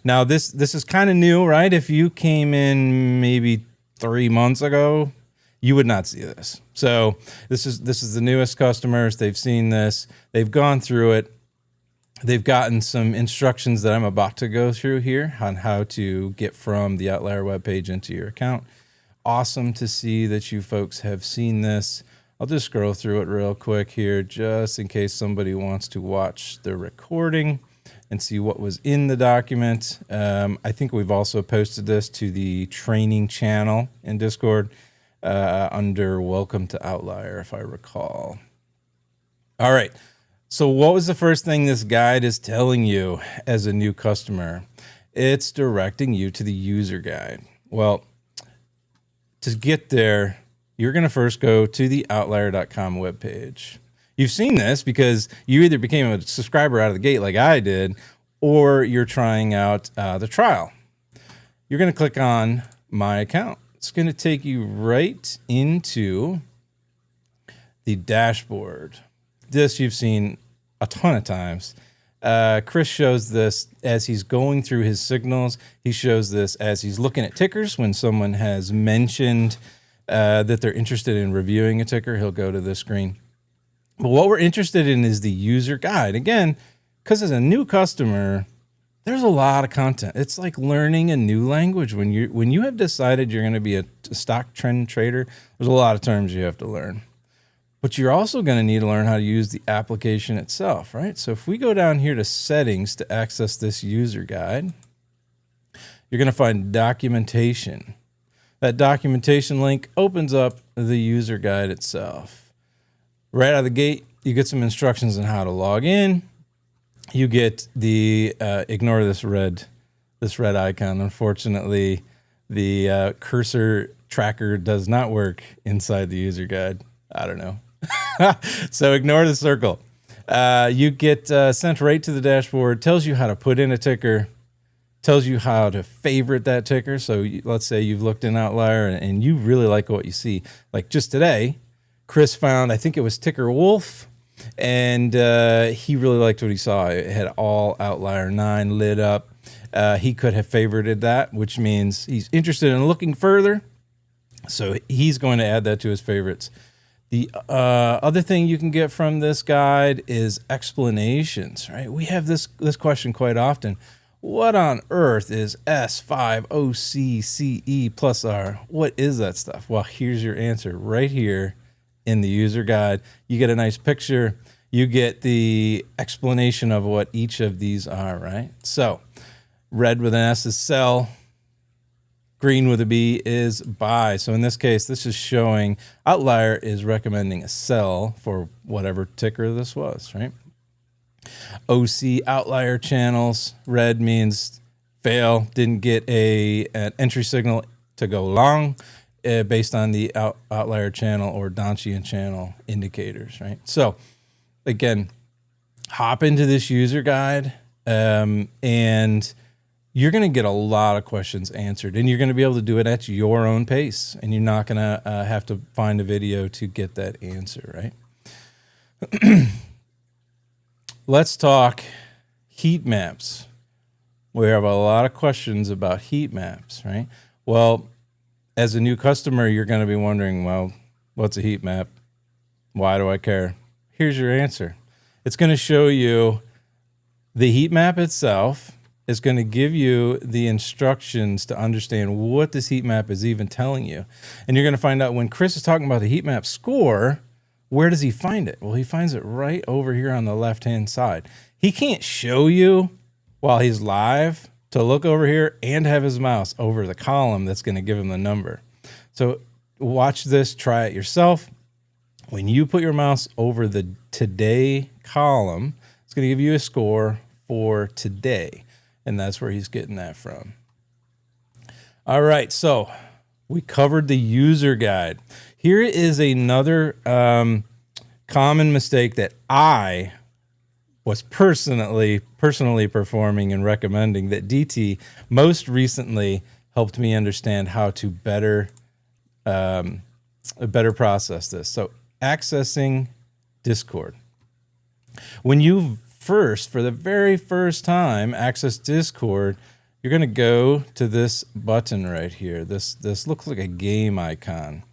Now this is kind of new, right? If you came in maybe 3 months ago, you would not see this. So this is the newest customers. They've seen this. They've gone through it. They've gotten some instructions that I'm about to go through here on how to get from the OVTLYR webpage into your account. Awesome to see that you folks have seen this. I'll just scroll through it real quick here, just in case somebody wants to watch the recording and see what was in the document. I think we've also posted this to the training channel in Discord under Welcome to OVTLYR, if I recall. All right. So what was the first thing this guide is telling you as a new customer? It's directing you to the user guide. Well, to get there, you're going to first go to the OVTLYR.com webpage. You've seen this because you either became a subscriber out of the gate like I did, or you're trying out the trial. You're going to click on My Account. It's going to take you right into the dashboard. This you've seen a ton of times. Chris shows this as he's going through his signals. He shows this as he's looking at tickers. When someone has mentioned that they're interested in reviewing a ticker, he'll go to this screen. But what we're interested in is the user guide. Again, because as a new customer, there's a lot of content. It's like learning a new language. When you have decided you're going to be a stock trend trader, there's a lot of terms you have to learn. But you're also going to need to learn how to use the application itself, right? So if we go down here to settings to access this user guide, you're going to find documentation. That documentation link opens up the user guide itself. Right out of the gate, you get some instructions on how to log in. You get the, ignore this red icon. Unfortunately, the cursor tracker does not work inside the user guide. I don't know. So ignore the circle. You get sent right to the dashboard, tells you how to put in a ticker, tells you how to favorite that ticker. So let's say you've looked in OVTLYR and you really like what you see. Like just today, Chris found, I think it was ticker Wolf, and he really liked what he saw. It had all OVTLYR 9 lit up. He could have favorited that, which means he's interested in looking further. So he's going to add that to his favorites. The other thing you can get from this guide is explanations, right? We have this question quite often. What on earth is S5OCCE plus R? What is that stuff? Well, here's your answer right here in the user guide. You get a nice picture. You get the explanation of what each of these are, right? So red with an S is sell. Green with a B is buy. So in this case, this is showing OVTLYR is recommending a sell for whatever ticker this was, right? OC OVTLYR channels, red means fail, didn't get an entry signal to go long based on the OVTLYR channel or Donchian channel indicators, right? So again, hop into this user guide and you're going to get a lot of questions answered, and you're going to be able to do it at your own pace, and you're not going to have to find a video to get that answer, right? Let's talk heat maps. We have a lot of questions about heat maps, right? Well, as a new customer, you're going to be wondering, well, what's a heat map? Why do I care? Here's your answer. It's going to show you the heat map itself. Is going to give you the instructions to understand what this heat map is even telling you. And you're going to find out when Chris is talking about the heat map score, where does he find it? Well, he finds it right over here on the left-hand side. He can't show you while he's live to look over here and have his mouse over the column that's going to give him the number. So watch this, try it yourself. When you put your mouse over the today column, it's going to give you a score for today. And that's where he's getting that from. All right, so we covered the user guide. Here is another common mistake that I was personally performing and recommending that DT most recently helped me understand how to better process this. So accessing Discord. When you for the very first time, access Discord, you're going to go to this button right here. This looks like a game icon,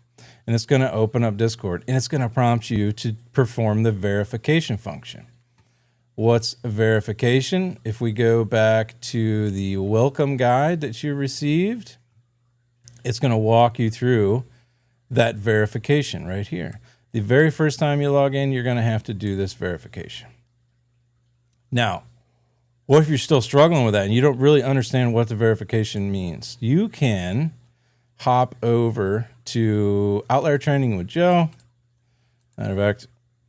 and it's going to open up Discord, and it's going to prompt you to perform the verification function. What's verification? If we go back to the welcome guide that you received, it's going to walk you through that verification right here. The very first time you log in, you're going to have to do this verification. Now, what if you're still struggling with that and you don't really understand what the verification means? You can hop over to OVTLYR Training with Joe. Matter of fact,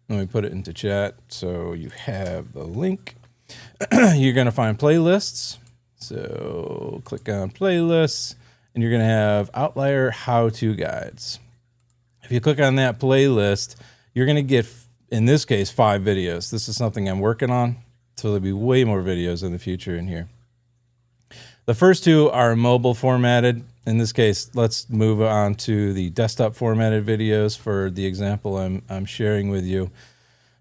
let me put it into chat so you have the link. You're going to find playlists. So click on playlists, and you're going to have OVTLYR how-to guides. If you click on that playlist, you're going to get, in this case, 5 videos. This is something I'm working on, so there'll be way more videos in the future in here. The first 2 are mobile formatted. In this case, let's move on to the desktop formatted videos for the example I'm sharing with you.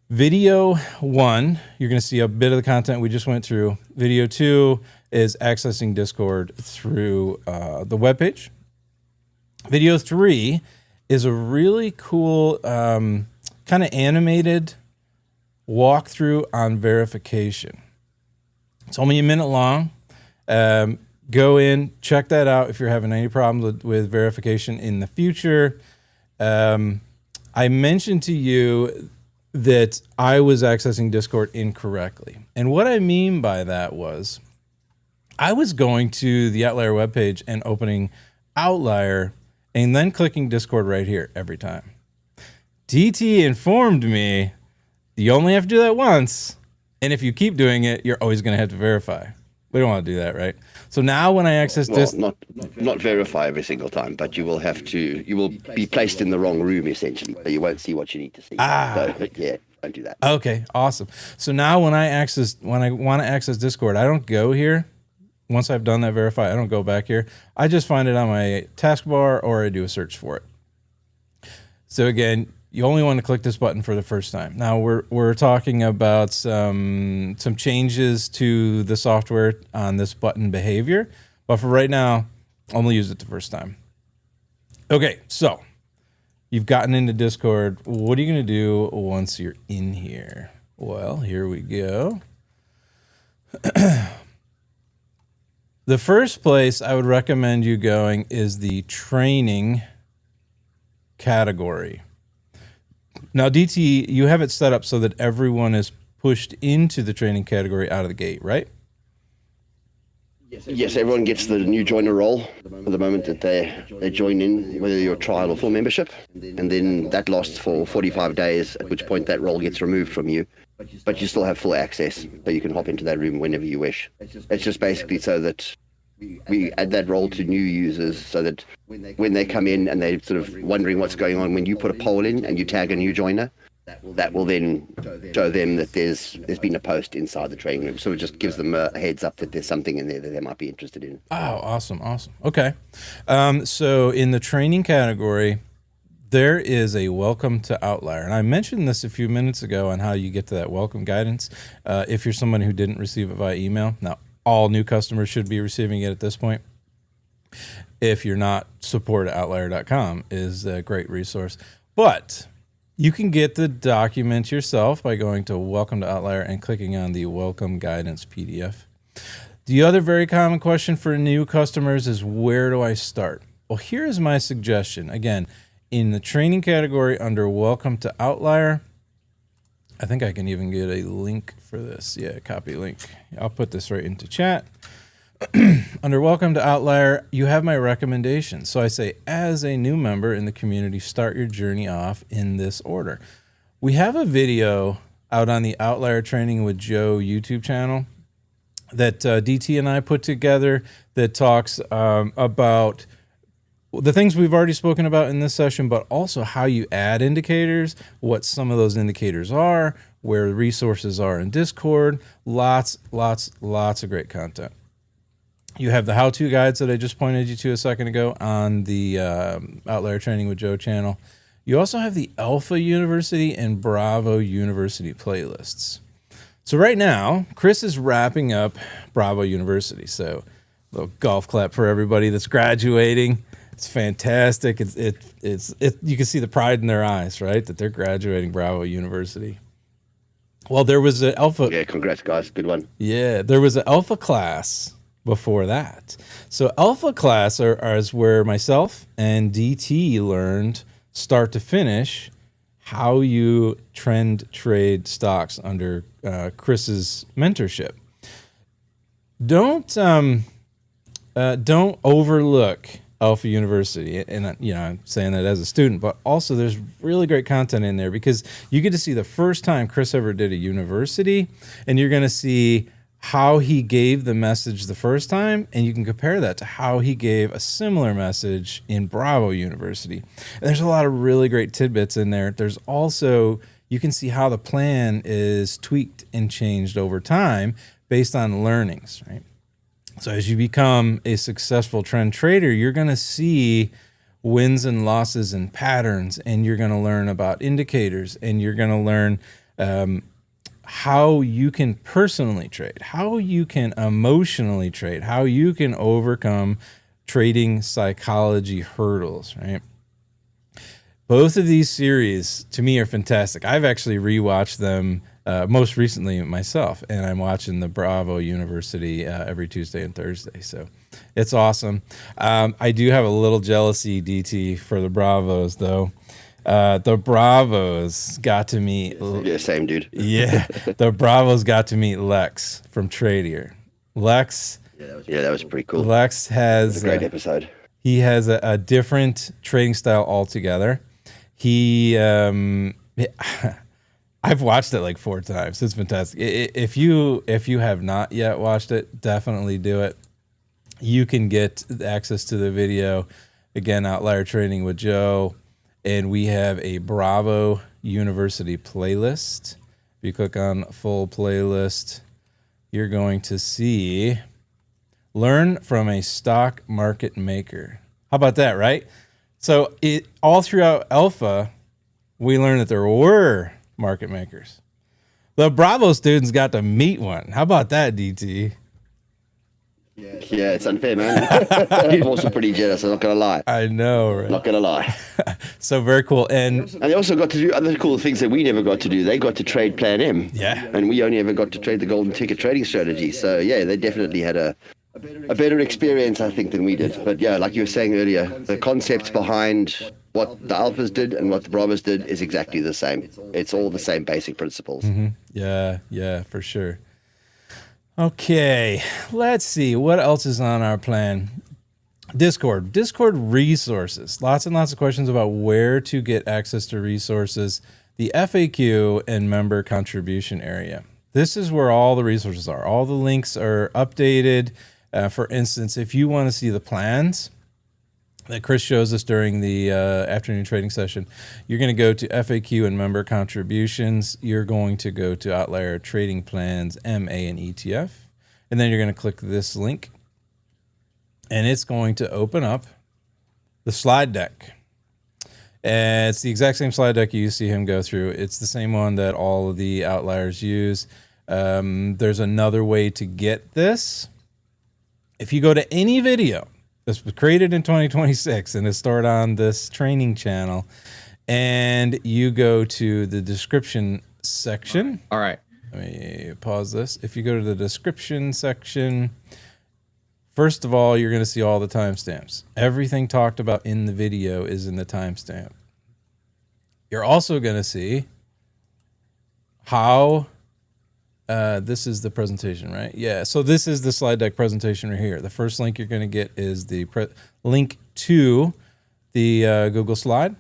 Video 1, you're going to see a bit of the content we just went through. Video 2 is accessing Discord through the webpage. Video 3 is a really cool kind of animated walkthrough on verification. It's only a minute long. Go in, check that out if you're having any problems with verification in the future. I mentioned to you that I was accessing Discord incorrectly. And what I mean by that was I was going to the OVTLYR webpage and opening OVTLYR and then clicking Discord right here every time. DT informed me you only have to do that once, and if you keep doing it, you're always going to have to verify. We don't want to do that, right? So now when I access this, not verify every single time, but you will be placed in the wrong room essentially, so you won't see what you need to see. So yeah, don't do that. Okay, awesome. So now when I want to access Discord, I don't go here. Once I've done that verify, I don't go back here. I just find it on my taskbar or I do a search for it. So again, you only want to click this button for the first time. Now we're talking about some changes to the software on this button behavior, but for right now, only use it the first time. Okay, so you've gotten into Discord. What are you going to do once you're in here? Well, here we go. The first place I would recommend you going is the training category. Now, DT, you have it set up so that everyone is pushed into the training category out of the gate, right? Yes, everyone gets the new joiner role at the moment that they join in, whether you're trial or full membership, and then that lasts for 45 days, at which point that role gets removed from you, but you still have full access, so you can hop into that room whenever you wish. It's just basically so that we add that role to new users so that when they come in and they're sort of wondering what's going on, when you put a poll in and you tag a new joiner, that will then show them that there's been a post inside the training room. So it just gives them a heads up that there's something in there that they might be interested in. Oh, awesome. Okay. So in the training category, there is a welcome to OVTLYR. And I mentioned this a few minutes ago on how you get to that welcome guidance. If you're someone who didn't receive it via email, now all new customers should be receiving it at this point. If you're not, support at OVTLYR.com is a great resource. But you can get the document yourself by going to Welcome to OVTLYR and clicking on the Welcome Guidance PDF. The other very common question for new customers is, where do I start? Well, here's my suggestion. Again, in the training category under Welcome to OVTLYR, I think I can even get a link for this. Yeah, copy link. I'll put this right into chat. Under Welcome to OVTLYR, you have my recommendations. So I say, as a new member in the community, start your journey off in this order. We have a video out on the OVTLYR Training with Joe YouTube channel that DT and I put together that talks about the things we've already spoken about in this session, but also how you add indicators, what some of those indicators are, where the resources are in Discord. Lots of great content. You have the how-to guides that I just pointed you to a second ago on the OVTLYR Training with Joe channel. You also have the Alpha University and Bravo University playlists. So right now, Chris is wrapping up Bravo University. So Little golf clap for everybody that's graduating. It's fantastic. It's you can see the pride in their eyes, right? That they're graduating Bravo University. Well, there was an alpha. Yeah, congrats, guys. Good one. Yeah, there was an alpha class before that. So alpha class is where myself and DT learned start to finish how you trend trade stocks under Chris's mentorship. Don't overlook Alpha University, and I'm saying that as a student, but also there's really great content in there because you get to see the first time Chris ever did a university, and you're going to see how he gave the message the first time, and you can compare that to how he gave a similar message in Bravo University. And there's a lot of really great tidbits in there. There's also, you can see how the plan is tweaked and changed over time based on learnings, right? So as you become a successful trend trader, you're going to see wins and losses and patterns, and you're going to learn about indicators, and you're going to learn how you can personally trade, how you can emotionally trade, how you can overcome trading psychology hurdles, right? Both of these series, to me, are fantastic. I've actually rewatched them most recently myself, and I'm watching the Bravo University every Tuesday and Thursday, so it's awesome. I do have a little jealousy, DT, for the Bravos, though. The Bravos got to meet... Yeah, same, dude. Yeah, the Bravos got to meet Lex from Tradier. Lex... Yeah, that was pretty cool. Lex has... a great episode. He has a different trading style altogether. He... I've watched it like 4 times. It's fantastic. If you have not yet watched it, definitely do it. You can get access to the video. Again, OVTLYR Trading with Joe. And we have a Bravo University playlist. If you click on full playlist, you're going to see learn from a stock market maker. How about that, right? So all throughout Alpha, we learned that there were market makers. The Bravo students got to meet one. How about that, DT? Yeah, it's unfair, man. I'm also pretty jealous, I'm not going to lie. I know, right? Not going to lie. So very cool. And they also got to do other cool things that we never got to do. They got to trade Plan M. Yeah. And we only ever got to trade the golden ticket trading strategy. So, yeah, they definitely had a better experience, I think, than we did. But, yeah, like you were saying earlier, the concepts behind what the Alphas did and what the Bravos did is exactly the same. It's all the same basic principles. Mm-hmm. Yeah, for sure. Okay, let's see. What else is on our plan? Discord resources. Lots and lots of questions about where to get access to resources, the FAQ, and member contribution area. This is where all the resources are. All the links are updated. For instance, if you want to see the plans that Chris shows us during the afternoon trading session, you're going to go to FAQ and member contributions. You're going to go to OVTLYR Trading Plans, MA and ETF. And then you're going to click this link. And it's going to open up the slide deck. And it's the exact same slide deck you see him go through. It's the same one that all of the outliers use. There's another way to get this. If you go to any video this was created in 2026 and is stored on this training channel, and you go to the description section. All right. Let me pause this. If you go to the description section, first of all, you're going to see all the timestamps. Everything talked about in the video is in the timestamp. You're also going to see how this is the presentation, right? Yeah. So this is the slide deck presentation right here. The first link you're going to get is the link to the Google slide.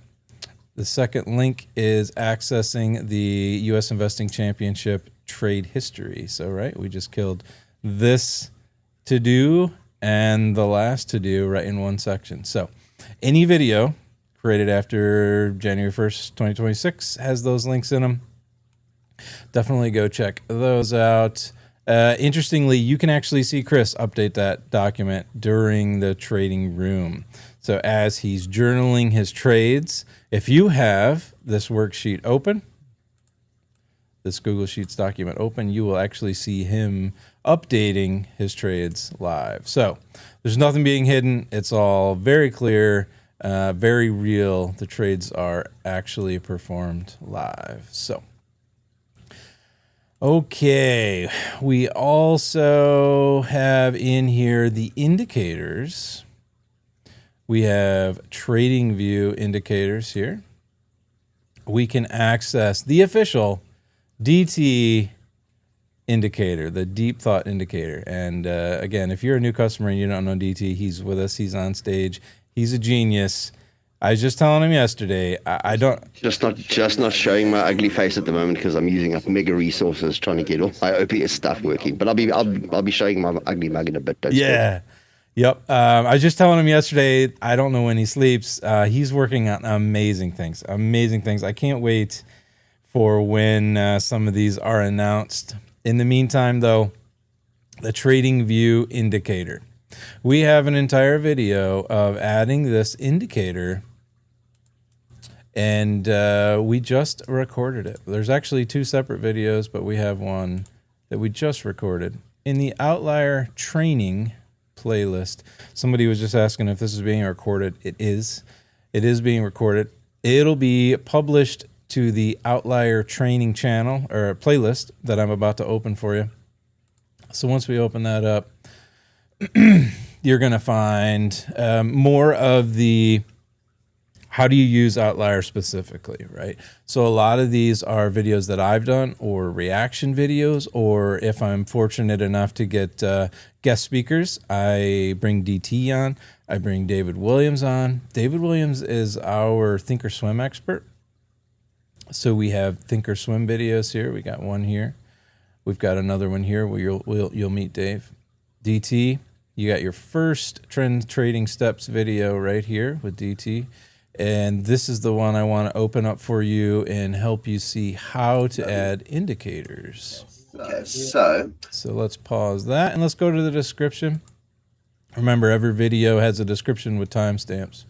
The second link is accessing the U.S. Investing Championship trade history. So, right, we just killed this to do and the last to do right in one section. So any video created after January 1st, 2026 has those links in them. Definitely go check those out. Interestingly, you can actually see Chris update that document during the trading room. So as he's journaling his trades, if you have this worksheet open, this Google Sheets document open, you will actually see him updating his trades live. So there's nothing being hidden. It's all very clear, very real. The trades are actually performed live. So, okay, we also have in here the indicators. We have TradingView indicators here. We can access the official DT indicator, the deep thought indicator. And again, if you're a new customer and you don't know DT, he's with us. He's on stage. He's a genius. I was just telling him yesterday. I don't just not showing my ugly face at the moment because I'm using up mega resources trying to get all my OPS stuff working. But I'll be showing my ugly mug in a bit. Yeah. Yep. I was just telling him yesterday. I don't know when he sleeps. He's working on amazing things. Amazing things. I can't wait for when some of these are announced. In the meantime, though, the TradingView indicator. We have an entire video of adding this indicator, and we just recorded it. There's actually two separate videos, but we have one that we just recorded in the OVTLYR training playlist. Somebody was just asking if this is being recorded. It is. It is being recorded. It'll be published to the OVTLYR training channel or playlist that I'm about to open for you. So once we open that up, you're going to find more of the how do you use OVTLYR specifically, right? So a lot of these are videos that I've done or reaction videos, or if I'm fortunate enough to get guest speakers, I bring DT on, I bring David Williams on. David Williams is our Thinkorswim expert. So we have Thinkorswim videos here. We got one here. We've got another one here where you'll meet Dave. DT, you got your first trend trading steps video right here with DT. And this is the one I want to open up for you and help you see how to add indicators. Okay, so let's pause that and let's go to the description. Remember, every video has a description with timestamps.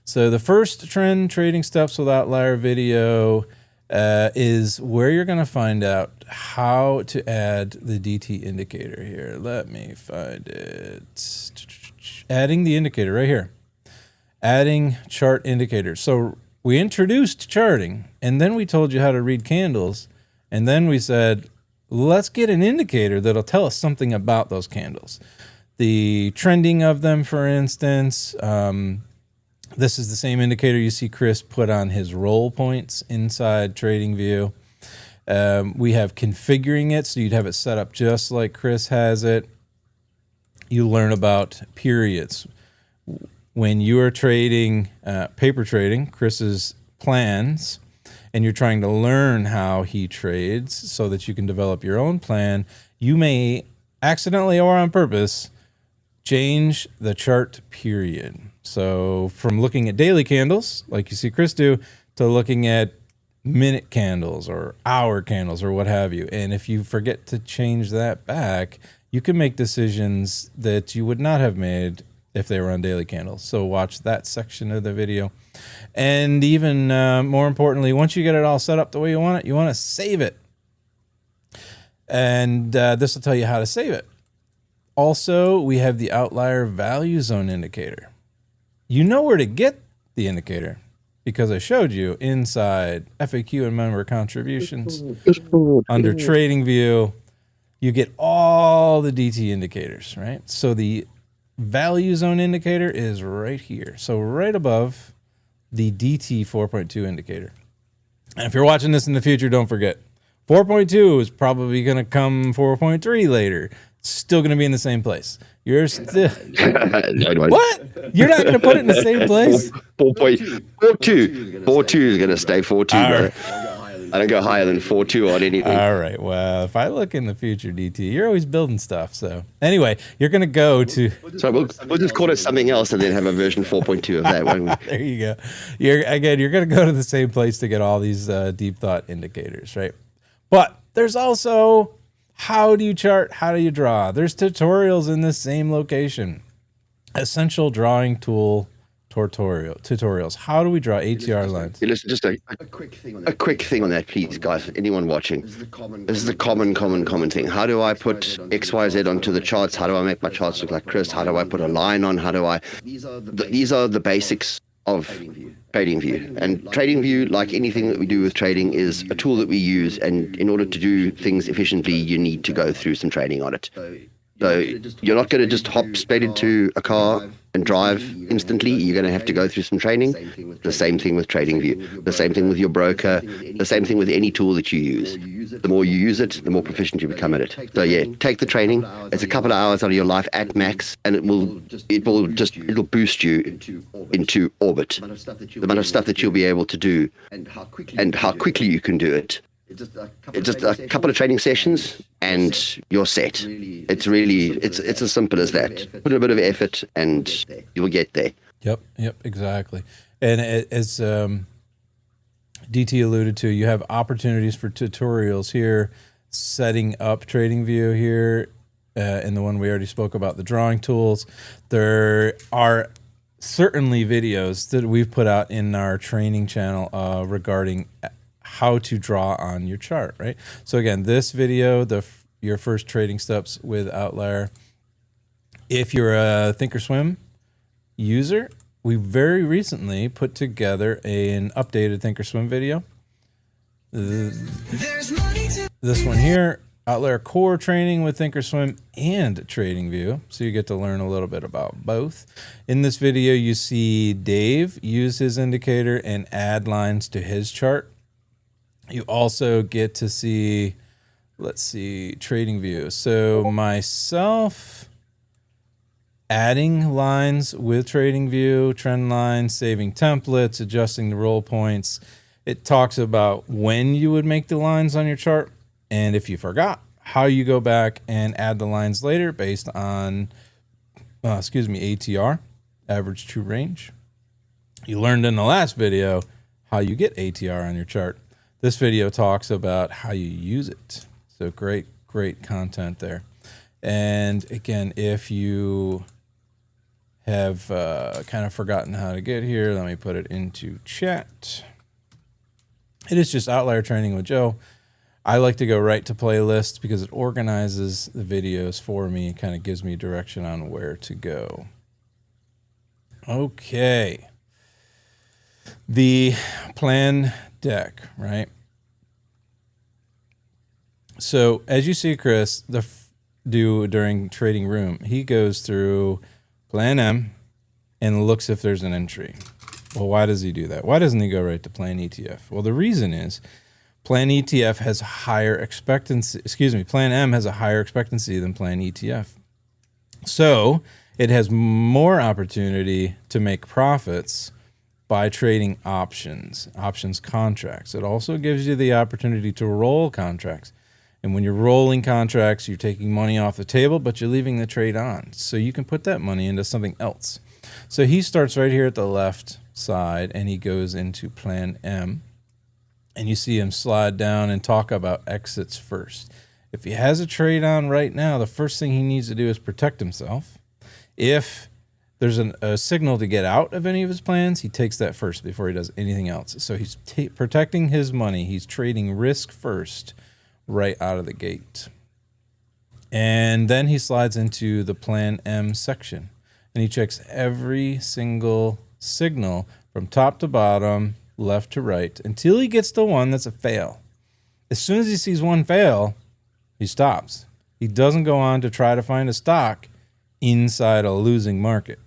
So the first trend trading steps with OVTLYR video is where you're going to find out how to add the DT indicator here. Let me find it. Adding the indicator right here. Adding chart indicators. So we introduced charting, and then we told you how to read candles, and then we said, let's get an indicator that'll tell us something about those candles. The trending of them, for instance. This is the same indicator you see Chris put on his roll points inside TradingView. We have configuring it, so you'd have it set up just like Chris has it. You learn about periods. When you are trading, paper trading, Chris's plans, and you're trying to learn how he trades so that you can develop your own plan, you may accidentally or on purpose change the chart period. So from looking at daily candles, like you see Chris do, to looking at minute candles or hour candles or what have you. And if you forget to change that back, you can make decisions that you would not have made if they were on daily candles. So watch that section of the video. And even more importantly, once you get it all set up the way you want to save it. And this will tell you how to save it. Also, we have the OVTLYR value zone indicator. You know where to get the indicator because I showed you inside FAQ and member contributions. Under TradingView, you get all the DT indicators, right? So the value zone indicator is right here. So right above the DT 4.2 indicator. And if you're watching this in the future, don't forget, 4.2 is probably going to come 4.3 later. It's still going to be in the same place. You're still... What? You're not going to put it in the same place? 4.42. 4.2 is going to stay 4.2, brother. Right. I don't go higher than 4.2 on anything. All right. Well, if I look in the future, DT, you're always building stuff. So anyway, you're going to go to... So we'll just call it something else and then have a version 4.2 of that, won't we? There you go. You're going to go to the same place to get all these deep thought indicators, right? But there's also... How do you chart? How do you draw? There's tutorials in this same location. Essential Drawing Tool tutorials. How do we draw ATR lines? Listen, just a quick thing on that, please, guys. Anyone watching? This is a common thing. How do I put X, Y, Z onto the charts? How do I make my charts look like Chris? How do I put a line on? How do I? These are the basics of TradingView. And TradingView, like anything that we do with trading, is a tool that we use. And in order to do things efficiently, you need to go through some training on it. So you're not going to just hop straight into a car and drive instantly. You're going to have to go through some training. The same thing with TradingView. The same thing with your broker. The same thing with any tool that you use. The more you use it, the more proficient you become at it. So yeah, take the training. It's a couple of hours out of your life at max, and it'll boost you into orbit. The amount of stuff that you'll be able to do, and how quickly you can do it. It's just a couple of training sessions and you're set. It's as simple as that. Put in a bit of effort and you'll get there. Yep, exactly. And as DT alluded to, you have opportunities for tutorials here, setting up TradingView here, and the one we already spoke about, the drawing tools. There are certainly videos that we've put out in our training channel regarding how to draw on your chart, right? So again, this video, your first trading steps with OVTLYR. If you're a Thinkorswim user, we very recently put together an updated Thinkorswim video. This one here, OVTLYR core training with Thinkorswim and TradingView. So you get to learn a little bit about both. In this video, you see Dave use his indicator and add lines to his chart. You also get to see, let's see, TradingView. So myself adding lines with TradingView, trend lines, saving templates, adjusting the roll points. It talks about when you would make the lines on your chart, and if you forgot, how you go back and add the lines later based on, ATR, average true range. You learned in the last video how you get ATR on your chart. This video talks about how you use it. So great content there. And again, if you have kind of forgotten how to get here, let me put it into chat. It is just OVTLYR Training with Joe. I like to go right to playlists because it organizes the videos for me. It kind of gives me direction on where to go. Okay. The plan deck, right? So as you see Chris do during Trading Room, he goes through Plan M and looks if there's an entry. Well, why does he do that? Why doesn't he go right to Plan ETF? Well, the reason is Plan ETF has a higher expectancy, Plan M has a higher expectancy than Plan ETF. So it has more opportunity to make profits by trading options contracts. It also gives you the opportunity to roll contracts. And when you're rolling contracts, you're taking money off the table, but you're leaving the trade on. So you can put that money into something else. So he starts right here at the left side and he goes into Plan M. And you see him slide down and talk about exits first. If he has a trade on right now, the first thing he needs to do is protect himself. If there's a signal to get out of any of his plans, he takes that first before he does anything else. So he's protecting his money. He's trading risk first right out of the gate. And then he slides into the Plan M section. And he checks every single signal from top to bottom, left to right, until he gets to one that's a fail. As soon as he sees one fail, he stops. He doesn't go on to try to find a stock inside a losing market.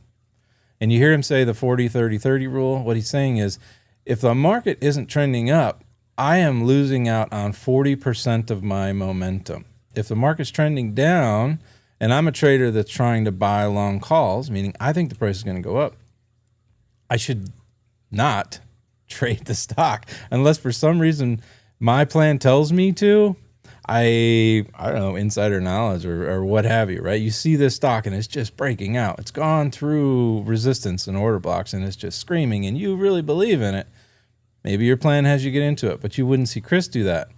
And you hear him say the 40-30-30 rule. What he's saying is, if the market isn't trending up, I am losing out on 40% of my momentum. If the market's trending down, and I'm a trader that's trying to buy long calls, meaning I think the price is going to go up, I should not trade the stock unless for some reason my plan tells me to. I don't know, insider knowledge or what have you, right? You see this stock and it's just breaking out. It's gone through resistance and order blocks and it's just screaming and you really believe in it. Maybe your plan has you get into it, but you wouldn't see Chris do that.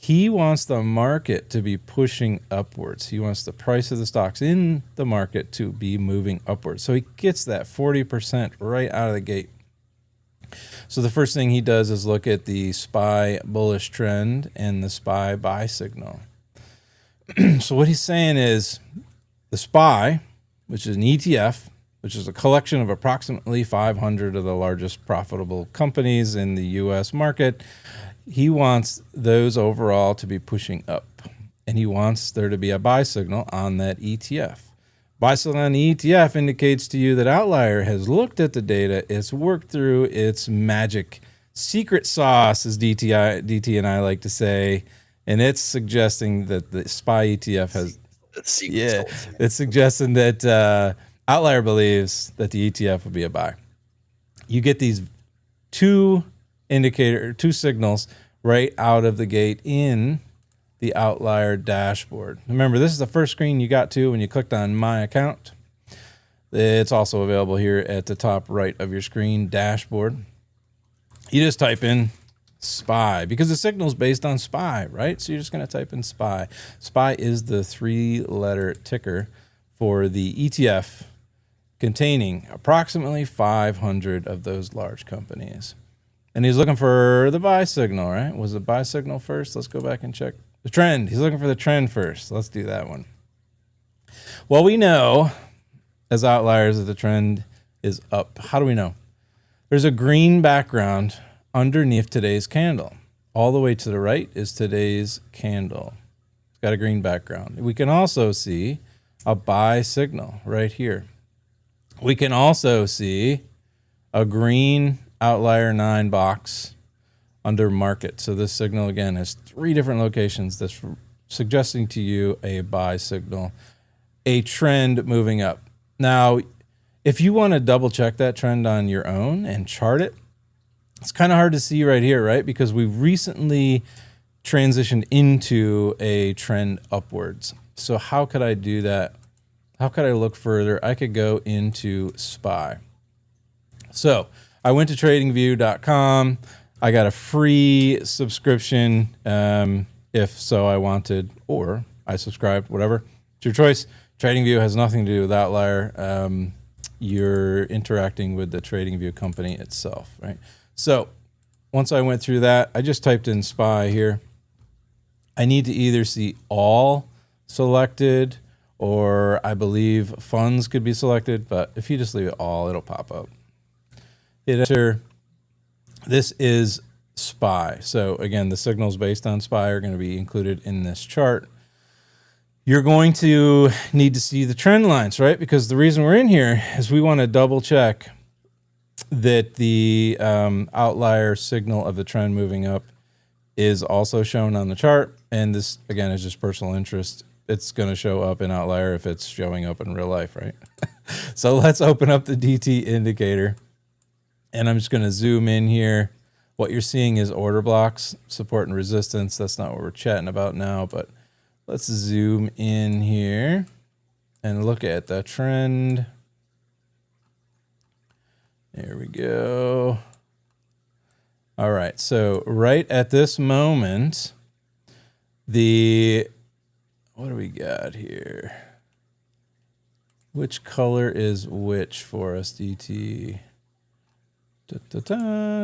He wants the market to be pushing upwards. He wants the price of the stocks in the market to be moving upwards. So he gets that 40% right out of the gate. So the first thing he does is look at the SPY bullish trend and the SPY buy signal. So what he's saying is the SPY, which is an ETF, which is a collection of approximately 500 of the largest profitable companies in the U.S. market, he wants those overall to be pushing up. And he wants there to be a buy signal on that ETF. Buy signal on the ETF indicates to you that OVTLYR has looked at the data, it's worked through its magic secret sauce, as DT and I like to say, and it's suggesting that the SPY ETF has... It's suggesting that OVTLYR believes that the ETF will be a buy. You get these two signals right out of the gate in the OVTLYR dashboard. Remember, this is the first screen you got to when you clicked on My Account. It's also available here at the top right of your screen, dashboard. You just type in SPY because the signal is based on SPY, right? So you're just going to type in SPY. SPY is the 3-letter ticker for the ETF containing approximately 500 of those large companies. And he's looking for the buy signal, right? Was the buy signal first? Let's go back and check the trend. He's looking for the trend first. Let's do that one. Well, we know as OVTLYRs that the trend is up. How do we know? There's a green background underneath today's candle. All the way to the right is today's candle. It's got a green background. We can also see a buy signal right here. We can also see a green OVTLYR 9 box under market. So this signal again has 3 different locations that's suggesting to you a buy signal, a trend moving up. Now, if you want to double check that trend on your own and chart it, it's kind of hard to see right here, right? Because we've recently transitioned into a trend upwards. So how could I do that? How could I look further? I could go into SPY. So I went to tradingview.com. I got a free subscription if so I wanted, or I subscribed, whatever. It's your choice. TradingView has nothing to do with OVTLYR. You're interacting with the TradingView company itself, right? So once I went through that, I just typed in SPY here. I need to either see all selected, or I believe funds could be selected, but if you just leave it all, it'll pop up. Hit enter. This is SPY. So again, the signals based on SPY are going to be included in this chart. You're going to need to see the trend lines, right? Because the reason we're in here is we want to double check that the OVTLYR signal of the trend moving up is also shown on the chart. And this, again, is just personal interest. It's going to show up in OVTLYR if it's showing up in real life, right? So let's open up the DT indicator. And I'm just going to zoom in here. What you're seeing is order blocks, support and resistance. That's not what we're chatting about now, but let's zoom in here and look at the trend. There we go. All right, so right at this moment, what do we got here? Which color is which for us, DT?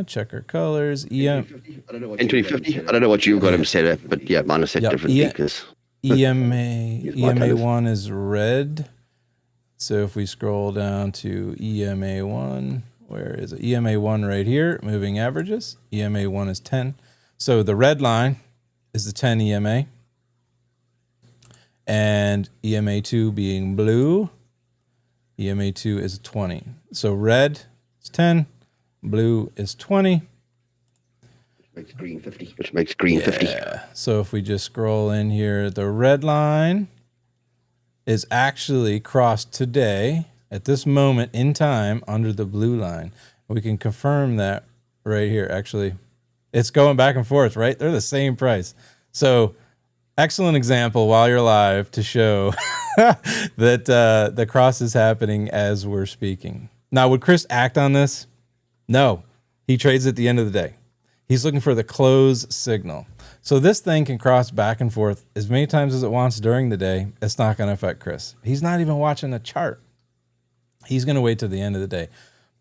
Check our colors. N2050. I don't know what you've got him set up, but yeah, mine is set differently because EMA1 is red. So if we scroll down to EMA1, where is it? EMA1 right here, moving averages. EMA1 is 10. So the red line is the 10 EMA. And EMA2 being blue, EMA2 is 20. So red is 10. Blue is 20. Which makes green 50. So if we just scroll in here, the red line is actually crossed today at this moment in time under the blue line. We can confirm that right here. Actually, it's going back and forth, right? They're the same price. So excellent example while you're live to show that the cross is happening as we're speaking. Now, would Chris act on this? No, he trades at the end of the day. He's looking for the close signal. So this thing can cross back and forth as many times as it wants during the day. It's not going to affect Chris. He's not even watching the chart. He's going to wait till the end of the day.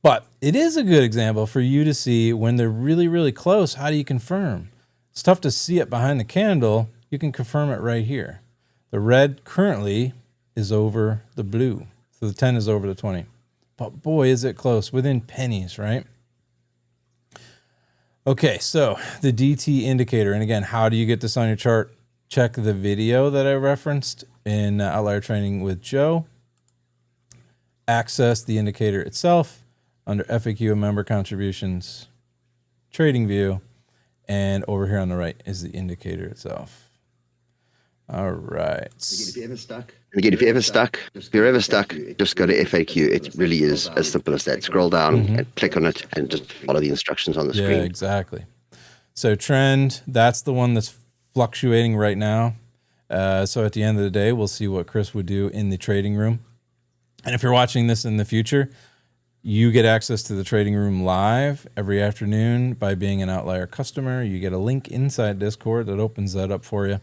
But it is a good example for you to see when they're really, really close. How do you confirm? It's tough to see it behind the candle. You can confirm it right here. The red currently is over the blue. So the 10 is over the 20. But boy, is it close, within pennies, right? Okay, so the DT indicator. And again, how do you get this on your chart? Check the video that I referenced in Outlier Training with Joe. Access the indicator itself under FAQ and member contributions, TradingView, and over here on the right is the indicator itself. All right. If you're ever stuck, just go to FAQ. It really is as simple as that. Scroll down and click on it and just follow the instructions on the screen. Yeah, exactly. So trend, that's the one that's fluctuating right now. So at the end of the day, we'll see what Chris would do in the trading room. And if you're watching this in the future, you get access to the trading room live every afternoon by being an Outlier customer. You get a link inside Discord that opens that up for you.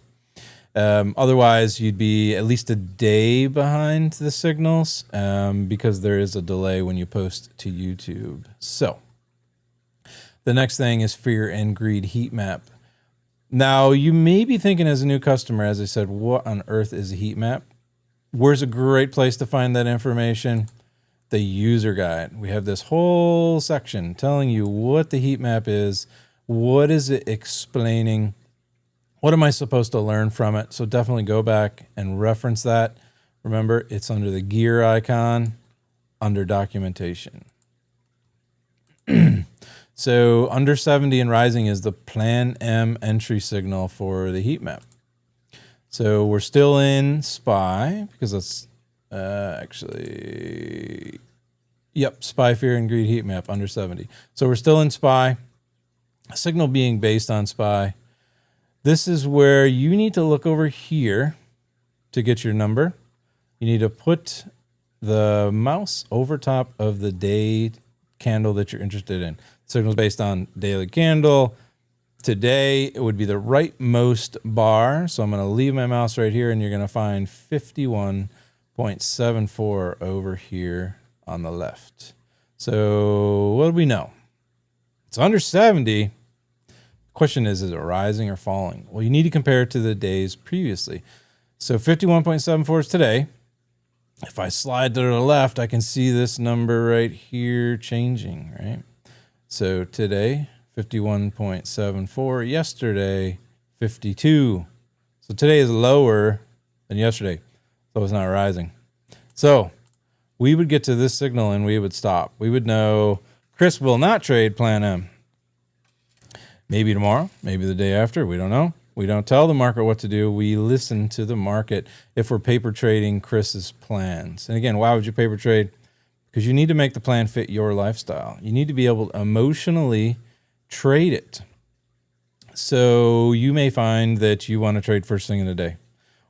Otherwise, you'd be at least a day behind the signals because there is a delay when you post to YouTube. So the next thing is fear and greed heat map. Now, you may be thinking as a new customer, as I said, what on earth is a heat map? Where's a great place to find that information? The user guide. We have this whole section telling you what the heat map is, what is it explaining, what am I supposed to learn from it? So definitely go back and reference that. Remember, it's under the gear icon, under documentation. So under 70 and rising is the Plan M entry signal for the heat map. So we're still in SPY because that's actually, yep, SPY, fear, and greed heat map under 70. So we're still in SPY, signal being based on SPY. This is where you need to look over here to get your number. You need to put the mouse over top of the day candle that you're interested in. Signal is based on daily candle. Today, it would be the rightmost bar. So I'm going to leave my mouse right here, and you're going to find 51.74 over here on the left. So what do we know? It's under 70. Question is it rising or falling? Well, you need to compare it to the days previously. So 51.74 is today. If I slide to the left, I can see this number right here changing, right? So today, 51.74. Yesterday, 52. So today is lower than yesterday. So it's not rising. So we would get to this signal and we would stop. We would know Chris will not trade Plan M. Maybe tomorrow, maybe the day after, we don't know. We don't tell the market what to do. We listen to the market if we're paper trading Chris's plans. And again, why would you paper trade? Because you need to make the plan fit your lifestyle. You need to be able to emotionally trade it. So you may find that you want to trade first thing in the day,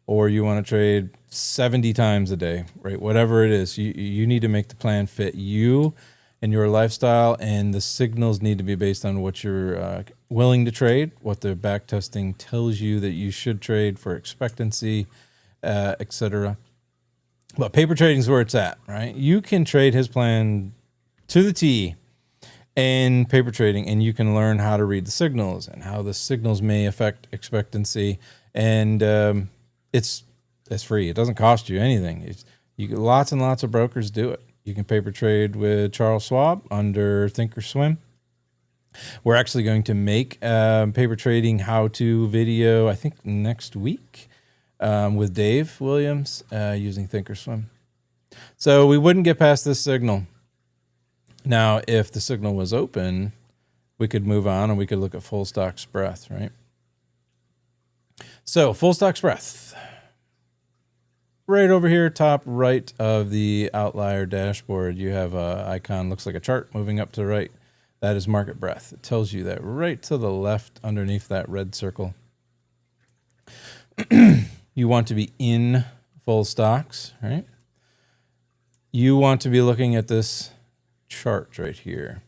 or you want to trade 70 times a day, right? Whatever it is, you need to make the plan fit you and your lifestyle, and the signals need to be based on what you're willing to trade, what the back testing tells you that you should trade for expectancy, etc. But paper trading is where it's at, right? You can trade his plan to the T in paper trading, and you can learn how to read the signals and how the signals may affect expectancy. And it's free. It doesn't cost you anything. Lots and lots of brokers do it. You can paper trade with Charles Schwab under Thinkorswim. We're actually going to make paper trading how-to video, I think, next week with Dave Williams using Thinkorswim. So we wouldn't get past this signal. Now, if the signal was open, we could move on and we could look at full stock's breadth, right? So full stock's breadth. Right over here, top right of the Outlier dashboard, you have an icon, looks like a chart moving up to the right. That is market breadth. It tells you that right to the left underneath that red circle. You want to be in full stocks, right? You want to be looking at this chart right here.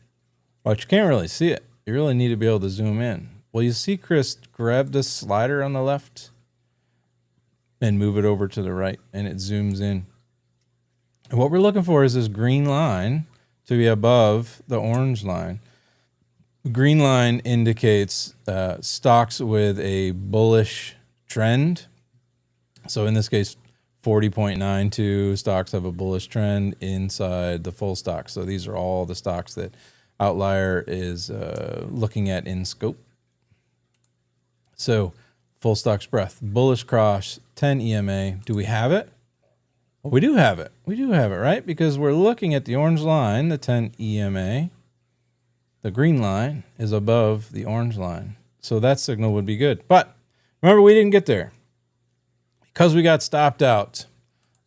But you can't really see it. You really need to be able to zoom in. Well, you see Chris grab the slider on the left and move it over to the right, and it zooms in. And what we're looking for is this green line to be above the orange line. Green line indicates stocks with a bullish trend. So in this case, 40.92 stocks have a bullish trend inside the full stock. So these are all the stocks that OVTLYR is looking at in scope. So full stock's breadth, bullish cross, 10 EMA. Do we have it? Well, we do have it. We do have it, right? Because we're looking at the orange line, the 10 EMA. The green line is above the orange line. So that signal would be good. But remember, we didn't get there because we got stopped out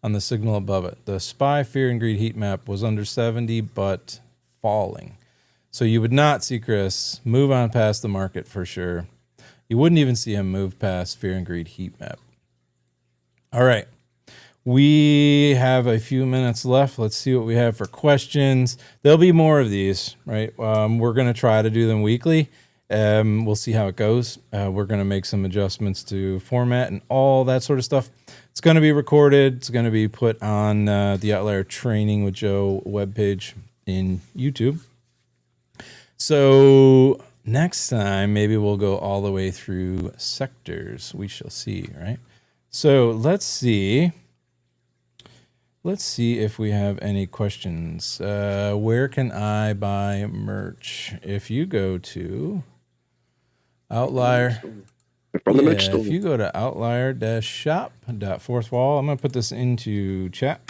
on the signal above it. The SPY Fear and Greed heat map was under 70, but falling. So you would not see Chris move on past the market for sure. You wouldn't even see him move past Fear and Greed heat map. All right. We have a few minutes left. Let's see what we have for questions. There'll be more of these, right? We're going to try to do them weekly. We'll see how it goes. We're going to make some adjustments to format and all that sort of stuff. It's going to be recorded. It's going to be put on the OVTLYR Training with Joe webpage in YouTube. So next time, maybe we'll go all the way through sectors. We shall see, right? So let's see. Let's see if we have any questions. Where can I buy merch? If you go to OVTLYR, From the merch store. if you go to OVTLYR-shop.fourthwall, I'm going to put this into chat.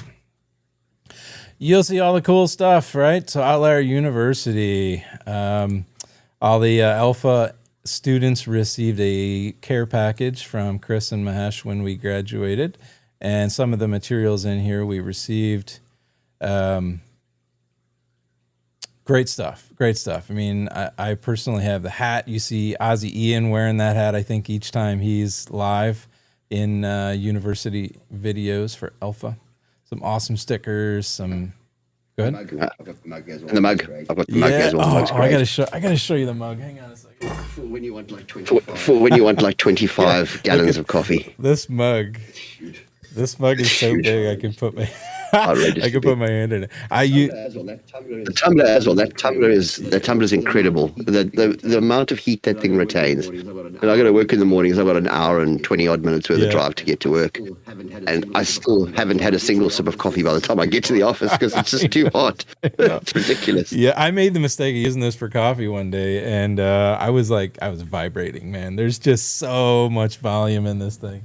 You'll see all the cool stuff, right? So OVTLYR University, all the alpha students received a care package from Chris and Mahesh when we graduated. And some of the materials in here we received. Great stuff. Great stuff. I mean, I personally have the hat. You see Ozzy Ian wearing that hat, I think, each time he's live in university videos for Alpha. Some awesome stickers. Some good. I've got the mug as well. And the mug. I've got the mug as well. I gotta show you the mug. Hang on a second. For when you want like 25 gallons of coffee. This mug is so big I can put my hand in it. The tumbler as well. That tumbler is incredible. The amount of heat that thing retains. And I got to work in the mornings. I've got an hour and 20 odd minutes worth of drive to get to work, and I still haven't had a single sip of coffee by the time I get to the office because it's just too hot. It's ridiculous. Yeah, I made the mistake of using this for coffee one day, and I was vibrating, man. There's just so much volume in this thing.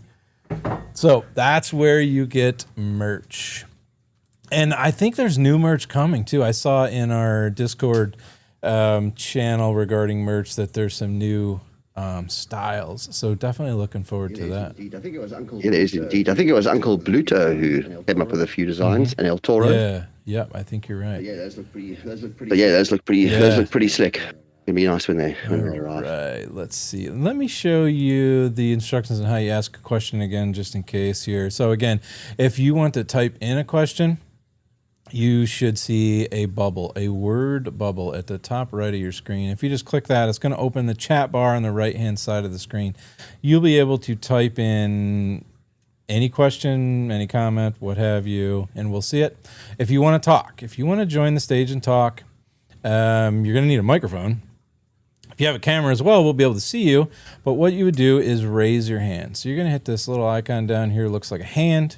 So that's where you get merch. And I think there's new merch coming too. I saw in our Discord channel regarding merch that there's some new styles. So definitely looking forward to that. I think it was Uncle. Yeah, there is indeed. I think it was Uncle Bluto who came up with a few designs, and El Toro. Yeah, I think you're right. Yeah, those look pretty. Those look pretty slick. It'd be nice when they arrive. Right, let's see. Let me show you the instructions on how you ask a question again, just in case here. So again, if you want to type in a question, you should see a bubble, a word bubble at the top right of your screen. If you just click that, it's going to open the chat bar on the right-hand side of the screen. You'll be able to type in any question, any comment, what have you, and we'll see it. If you want to talk, if you want to join the stage and talk, you're going to need a microphone. If you have a camera as well, we'll be able to see you. But what you would do is raise your hand. So you're going to hit this little icon down here. It looks like a hand.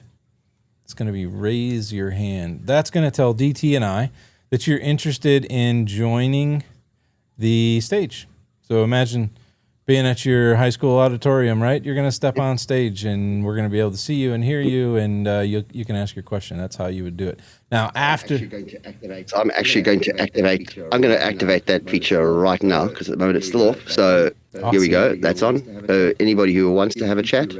It's going to be raise your hand. That's going to tell DT and I that you're interested in joining the stage. So imagine being at your high school auditorium, right? You're going to step on stage, and we're going to be able to see you and hear you, and you can ask your question. That's how you would do it. Now, after I'm going to activate that feature right now because at the moment it's still off. So awesome. Here we go. That's on. Anybody who wants to have a chat,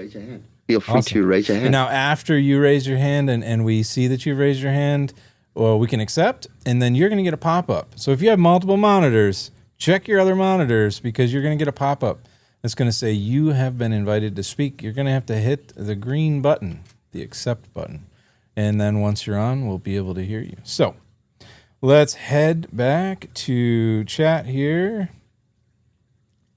feel free to raise your hand. And now, after you raise your hand and we see that you've raised your hand, well, we can accept, and then you're going to get a pop-up. So if you have multiple monitors, check your other monitors because you're going to get a pop-up. It's going to say you have been invited to speak. You're going to have to hit the green button, the accept button. And then once you're on, we'll be able to hear you. So let's head back to chat here.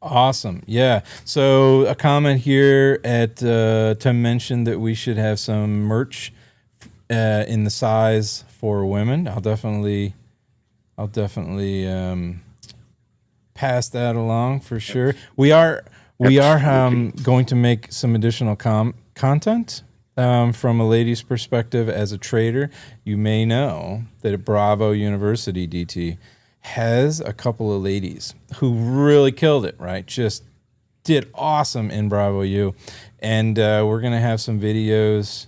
Awesome. Yeah. So a comment here at to mention that we should have some merch in the size for women. I'll definitely pass that along for sure. We are going to make some additional content from a lady's perspective as a trader. You may know that at Bravo University, DT has a couple of ladies who really killed it, right? Just did awesome in Bravo U. And we're going to have some videos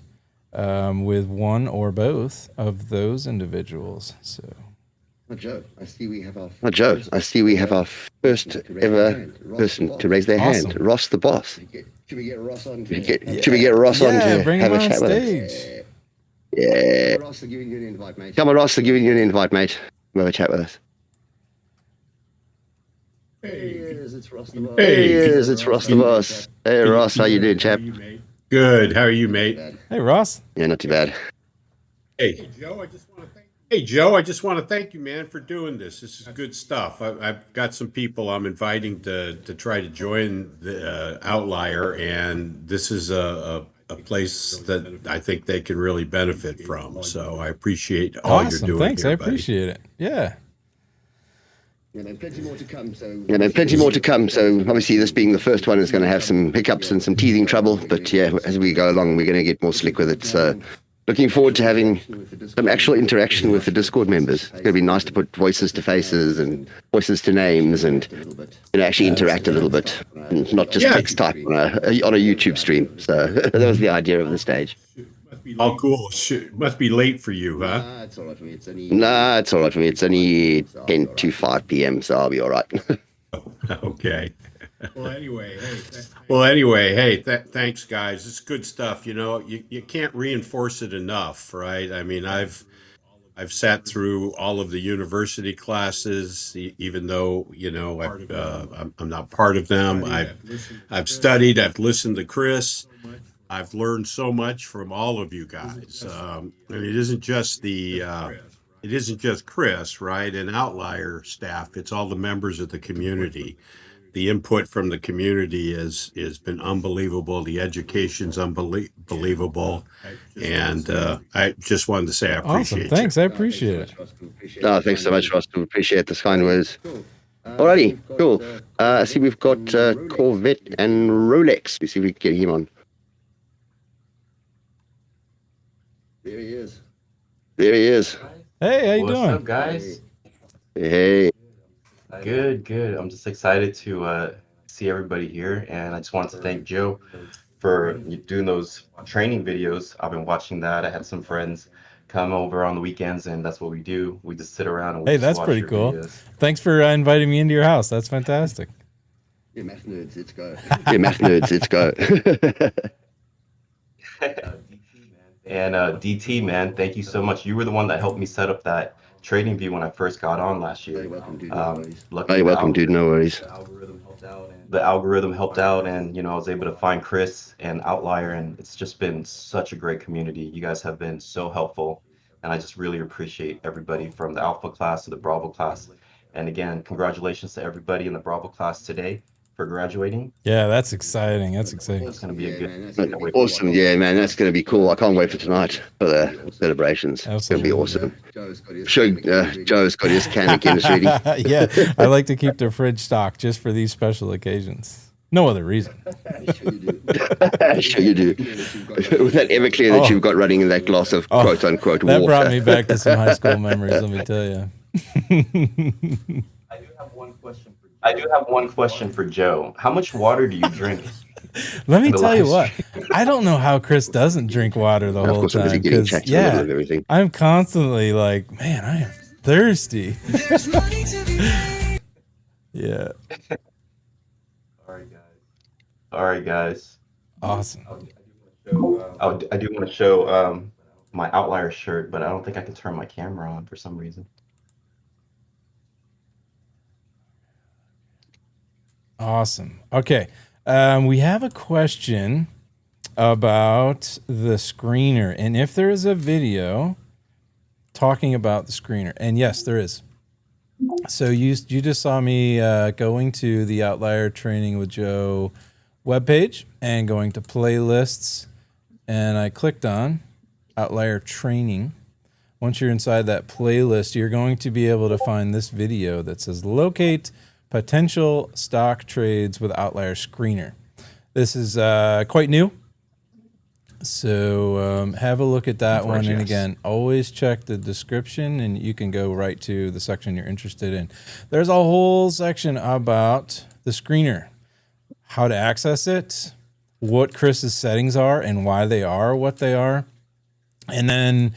with one or both of those individuals. So, Joe, I see we have our first ever person to raise their hand. Ross the boss. Should we get Ross on? Should we get Ross on to bring have him a on chat stage. with us? Yeah. Ross, are giving you an invite, mate. Come on, Ross, are giving you an invite, mate. Come have a chat with us. Hey, it's Ross the boss. Hey, it's Ross the boss. Hey, Ross, how you doing, chap? Good. How are you, mate? Hey, Ross. Yeah, not too bad. Hey, Joe. I just want to thank you, man, for doing this. This is good stuff. I've got some people I'm inviting to try to join the OVTLYR, and this is a place that I think they can really benefit from. So I appreciate all you're doing. Thanks. Here, I buddy. appreciate it. Yeah. Plenty more to come. So obviously, this being the first one is going to have some hiccups and some teething trouble. But yeah, as we go along, we're going to get more slick with it. So looking forward to having some actual interaction with the Discord members. It's going to be nice to put voices to faces and voices to names, and actually interact a little bit, and not just text type on a YouTube stream. So that was the idea of the stage. Oh, cool. Must be late for you, huh? Nah, it's all right for me. It's only 10 to 5 p.m., so I'll be all right. Okay. Well, anyway, hey, thanks, guys. It's good stuff. You can't reinforce it enough, right? I mean, I've sat through all of the university classes, even though I'm not part of them. I've studied. I've listened to Chris. I've learned so much from all of you guys. And it isn't just Chris, right? And OVTLYR staff. It's all the members of the community. The input from the community has been unbelievable. The education's unbelievable. And I just wanted to say I appreciate Awesome. Thanks. you. I appreciate it. No, thanks so much, Ross. We appreciate the kind words. Alrighty, cool. I see we've got Corvette and Rolex. We see if we can get him on. There he is. Hey, how you What's doing? up, guys? Hey. Good. I'm just excited to see everybody here, and I just wanted to thank Joe for doing those training videos. I've been watching that. I had some friends come over on the weekends, and that's what we do. We just sit around and we Hey, just that's watch pretty your cool. videos. Thanks for inviting me into your house. That's fantastic. Yeah, math nerds, let's go. Let's go. And DT, man, thank you so much. You were the one that helped me set up that TradingView when I first got on last year. You're welcome, dude. Luckily, You're welcome, dude. No worries. The algorithm helped out, and I was able to find Chris and OVTLYR, and it's just been such a great community. You guys have been so helpful, and I just really appreciate everybody from the Alpha class to the Bravo class. And again, congratulations to everybody in the Bravo class today for graduating. Yeah, that's exciting. It's going to be a good. Awesome. Yeah, man, that's going to be cool. I can't wait for tonight for the celebrations. Absolutely. It's going to be awesome. Sure, Joe's got his can of Guinness ready. Yeah, I like to keep the fridge stocked just for these special occasions. No other reason. Sure you do. With that Everclear that you've got running in that glass of quote-unquote water. That brought me back to some high school memories, let me tell you. I do have one question for Joe. How much water do you drink? Let me tell you what. I don't know how Chris doesn't drink water the whole time. Because I'm constantly like, man, I am thirsty. Yeah. All right, guys. Awesome. I do want to show my OVTLYR shirt, but I don't think I can turn my camera on for some reason. Awesome. Okay. We have a question about the screener, and if there is a video talking about the screener, and yes, there is. So you just saw me going to the OVTLYR Training with Joe webpage and going to playlists, and I clicked on OVTLYR Training. Once you're inside that playlist, you're going to be able to find this video that says locate potential stock trades with OVTLYR Screener. This is quite new. So have a look at that one. And again, always check the description and you can go right to the section you're interested in. There's a whole section about the screener, how to access it, what Chris's settings are and why they are what they are, and then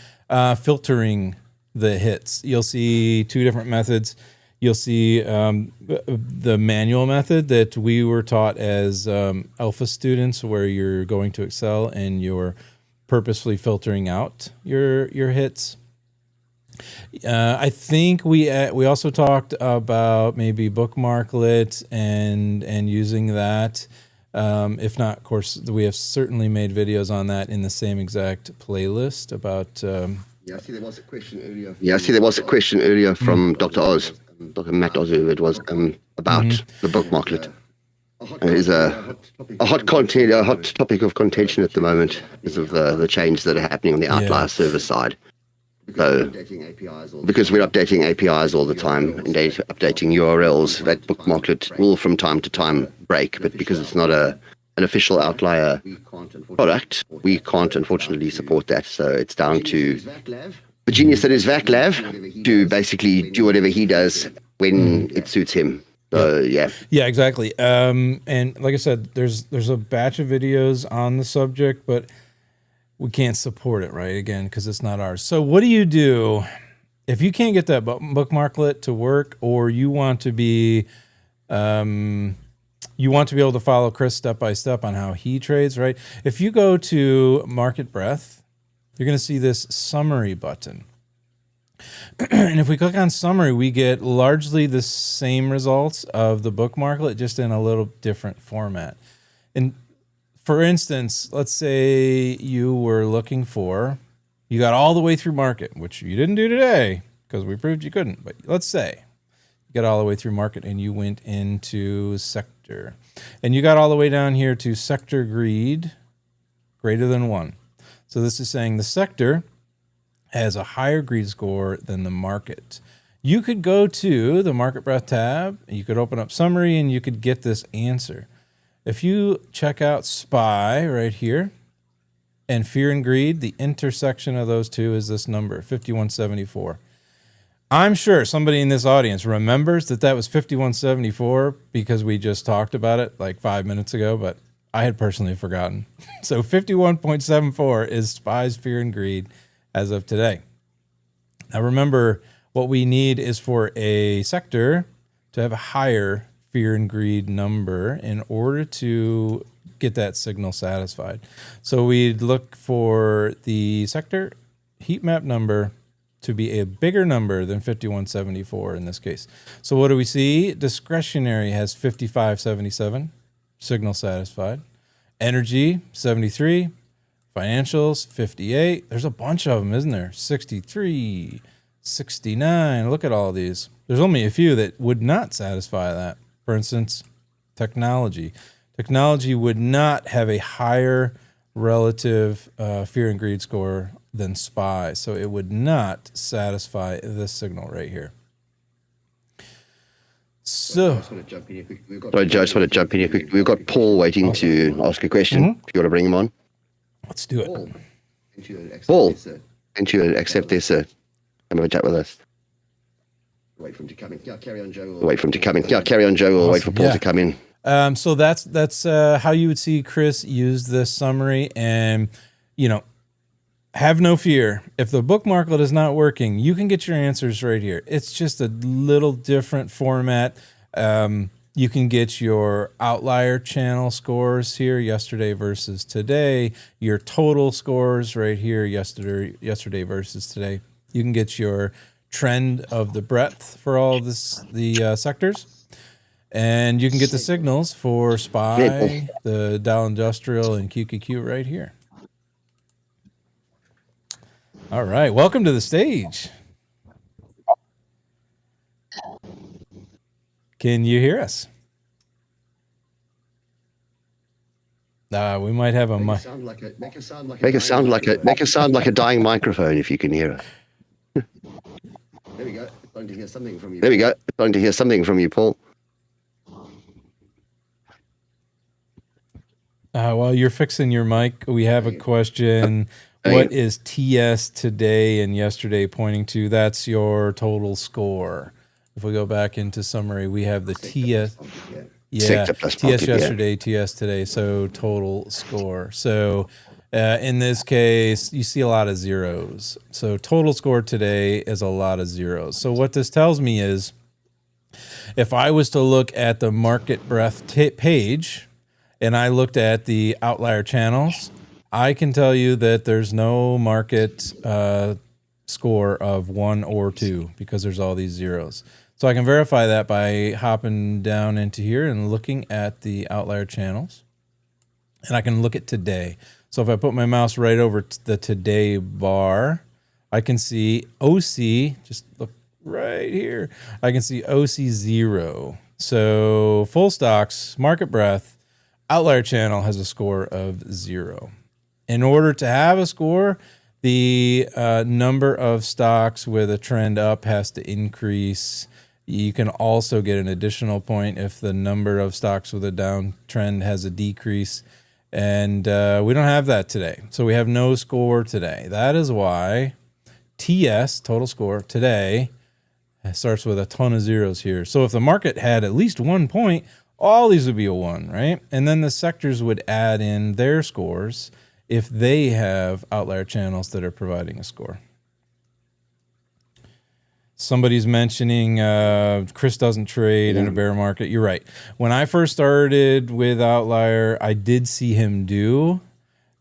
filtering the hits. You'll see two different methods. You'll see the manual method that we were taught as alpha students, where you're going to Excel and you're purposefully filtering out your hits. I think we also talked about maybe bookmarklet and using that. If not, of course, we have certainly made videos on that in the same exact playlist about. Yeah, I see there was a question earlier. From Dr. Oz. Dr. Matt Oz, it was about the bookmarklet. It is a hot topic of contention at the moment because of the changes that are happening on the OVTLYR server side. So, because we're updating APIs all the time and updating URLs, that bookmarklet will from time to time break. But because it's not an official OVTLYR product, we can't unfortunately support that. So it's down to the genius that is VACLAV to basically do whatever he does when it suits him. So yeah, exactly. And like I said, there's a batch of videos on the subject, but we can't support it, right? Again, because it's not ours. So what do you do if you can't get that bookmarklet to work, or you want to be able to follow Chris step by step on how he trades, right? If you go to Market Breadth, you're going to see this summary button. And if we click on summary, we get largely the same results of the bookmarklet, just in a little different format. And for instance, let's say you were looking for, you got all the way through market, which you didn't do today because we proved you couldn't. But let's say you got all the way through market and you went into sector. And you got all the way down here to sector greed greater than 1. So this is saying the sector has a higher greed score than the market. You could go to the Market Breadth tab, you could open up summary, and you could get this answer. If you check out SPY right here and fear and greed, the intersection of those two is this number, 5174. I'm sure somebody in this audience remembers that was 5174 because we just talked about it like 5 minutes ago, but I had personally forgotten. So 51.74 is SPY's fear and greed as of today. Now remember, what we need is for a sector to have a higher fear and greed number in order to get that signal satisfied. So we'd look for the sector heat map number to be a bigger number than 5174 in this case. So what do we see? Discretionary has 5577. Signal satisfied. Energy, 73. Financials, 58. There's a bunch of them, isn't there? 63, 69. Look at all these. There's only a few that would not satisfy that. For instance, technology. Technology would not have a higher relative fear and greed score than SPY. So it would not satisfy this signal right here. So, I just want to jump in here quick. We've got Paul waiting to ask a question. If you want to bring him on. Let's do it. Paul, can't you accept this? Come have a chat with us. Wait for him to come in. Yeah, carry on, Joe. Wait for him to come in. Yeah, carry on, Joe. We'll wait for Paul to come in. So that's how you would see Chris use this summary. And, have no fear. If the bookmarklet is not working, you can get your answers right here. It's just a little different format. You can get your OVTLYR channel scores here, yesterday versus today. Your total scores right here, yesterday versus today. You can get your trend of the breadth for all the sectors. And you can get the signals for SPY, the Dow Industrial, and QQQ right here. All right, welcome to the stage. Can you hear us? We might have a mic. Make it sound like a dying microphone if you can hear it. There we go. Starting to hear something from you. There we go. Starting to hear something from you, Paul. While you're fixing your mic, we have a question. What is TS today and yesterday pointing to? That's your total score. If we go back into summary, we have the TS. Yeah, TS yesterday, TS today. So total score. So in this case, you see a lot of zeros. So total score today is a lot of zeros. So what this tells me is, if I was to look at the market breadth page, and I looked at the outlier channels, I can tell you that there's no market score of 1 or 2 because there's all these zeros. So I can verify that by hopping down into here and looking at the outlier channels. And I can look at today. So if I put my mouse right over the today bar, I can see OC, just look right here. I can see OC 0. So full stocks, market breadth, outlier channel has a score of 0. In order to have a score, the number of stocks with a trend up has to increase. You can also get an additional point if the number of stocks with a downtrend has a decrease. And we don't have that today. So we have no score today. That is why TS, total score, today starts with a ton of zeros here. So if the market had at least 1 point, all these would be a 1, right? And then the sectors would add in their scores if they have outlier channels that are providing a score. Somebody's mentioning Chris doesn't trade in a bear market. You're right. When I first started with OVTLYR, I did see him do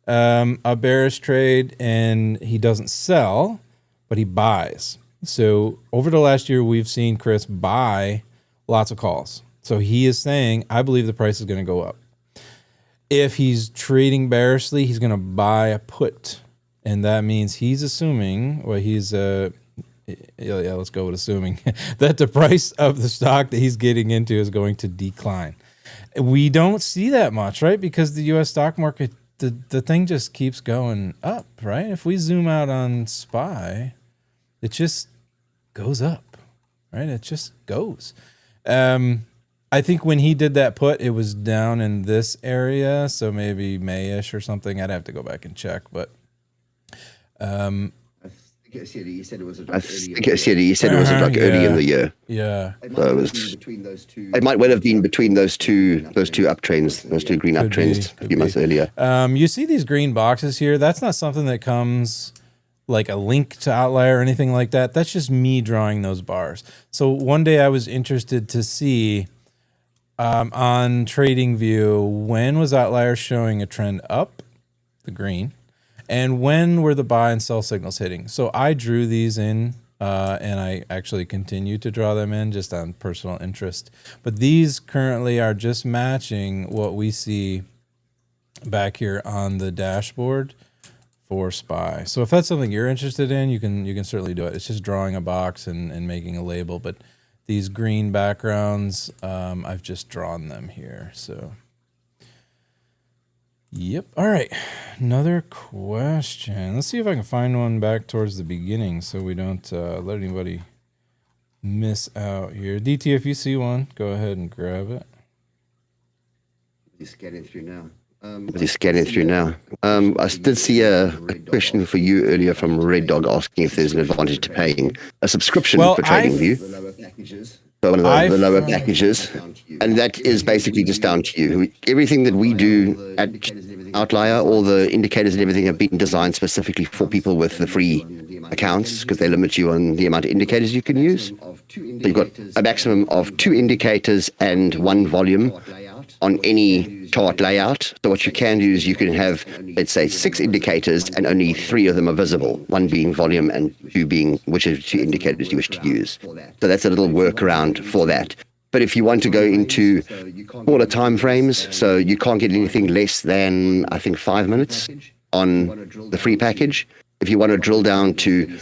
a bearish trade, and he doesn't sell, but he buys. So over the last year, we've seen Chris buy lots of calls. So he is saying, I believe the price is going to go up. If he's trading bearishly, he's going to buy a put. And that means he's assuming, well, let's go with assuming that the price of the stock that he's getting into is going to decline. We don't see that much, right? Because the U.S. stock market, the thing just keeps going up, right? If we zoom out on SPY, it just goes up, right? It just goes. I think when he did that put, it was down in this area, so maybe May-ish or something. I'd have to go back and check, but I think you said it was like early in the year. Yeah. So it might well have been between those two uptrends, those two green uptrends a few months earlier. You see these green boxes here? That's not something that comes like a link to OVTLYR or anything like that. That's just me drawing those bars. So one day I was interested to see on TradingView, when was OVTLYR showing a trend up, the green, and when were the buy and sell signals hitting? So I drew these in, and I actually continue to draw them in just on personal interest. But these currently are just matching what we see back here on the dashboard for SPY. So if that's something you're interested in, you can certainly do it. It's just drawing a box and making a label. But these green backgrounds, I've just drawn them here. So, yep. All right. Another question. Let's see if I can find one back towards the beginning so we don't let anybody miss out here. DT, if you see one, go ahead and grab it. Just scanning through now. I did see a question for you earlier from Red Dog asking if there's an advantage to paying a subscription for TradingView. So one of the lower packages. And that is basically just down to you. Everything that we do at OVTLYR, all the indicators and everything have been designed specifically for people with the free accounts because they limit you on the amount of indicators you can use. So you've got a maximum of 2 indicators and 1 volume on any chart layout. So what you can do is you can have, let's say, 6 indicators and only 3 of them are visible, 1 being volume and 2 being whichever 2 indicators you wish to use. So that's a little workaround for that. But if you want to go into smaller time frames, so you can't get anything less than, I think, 5 minutes on the free package. If you want to drill down to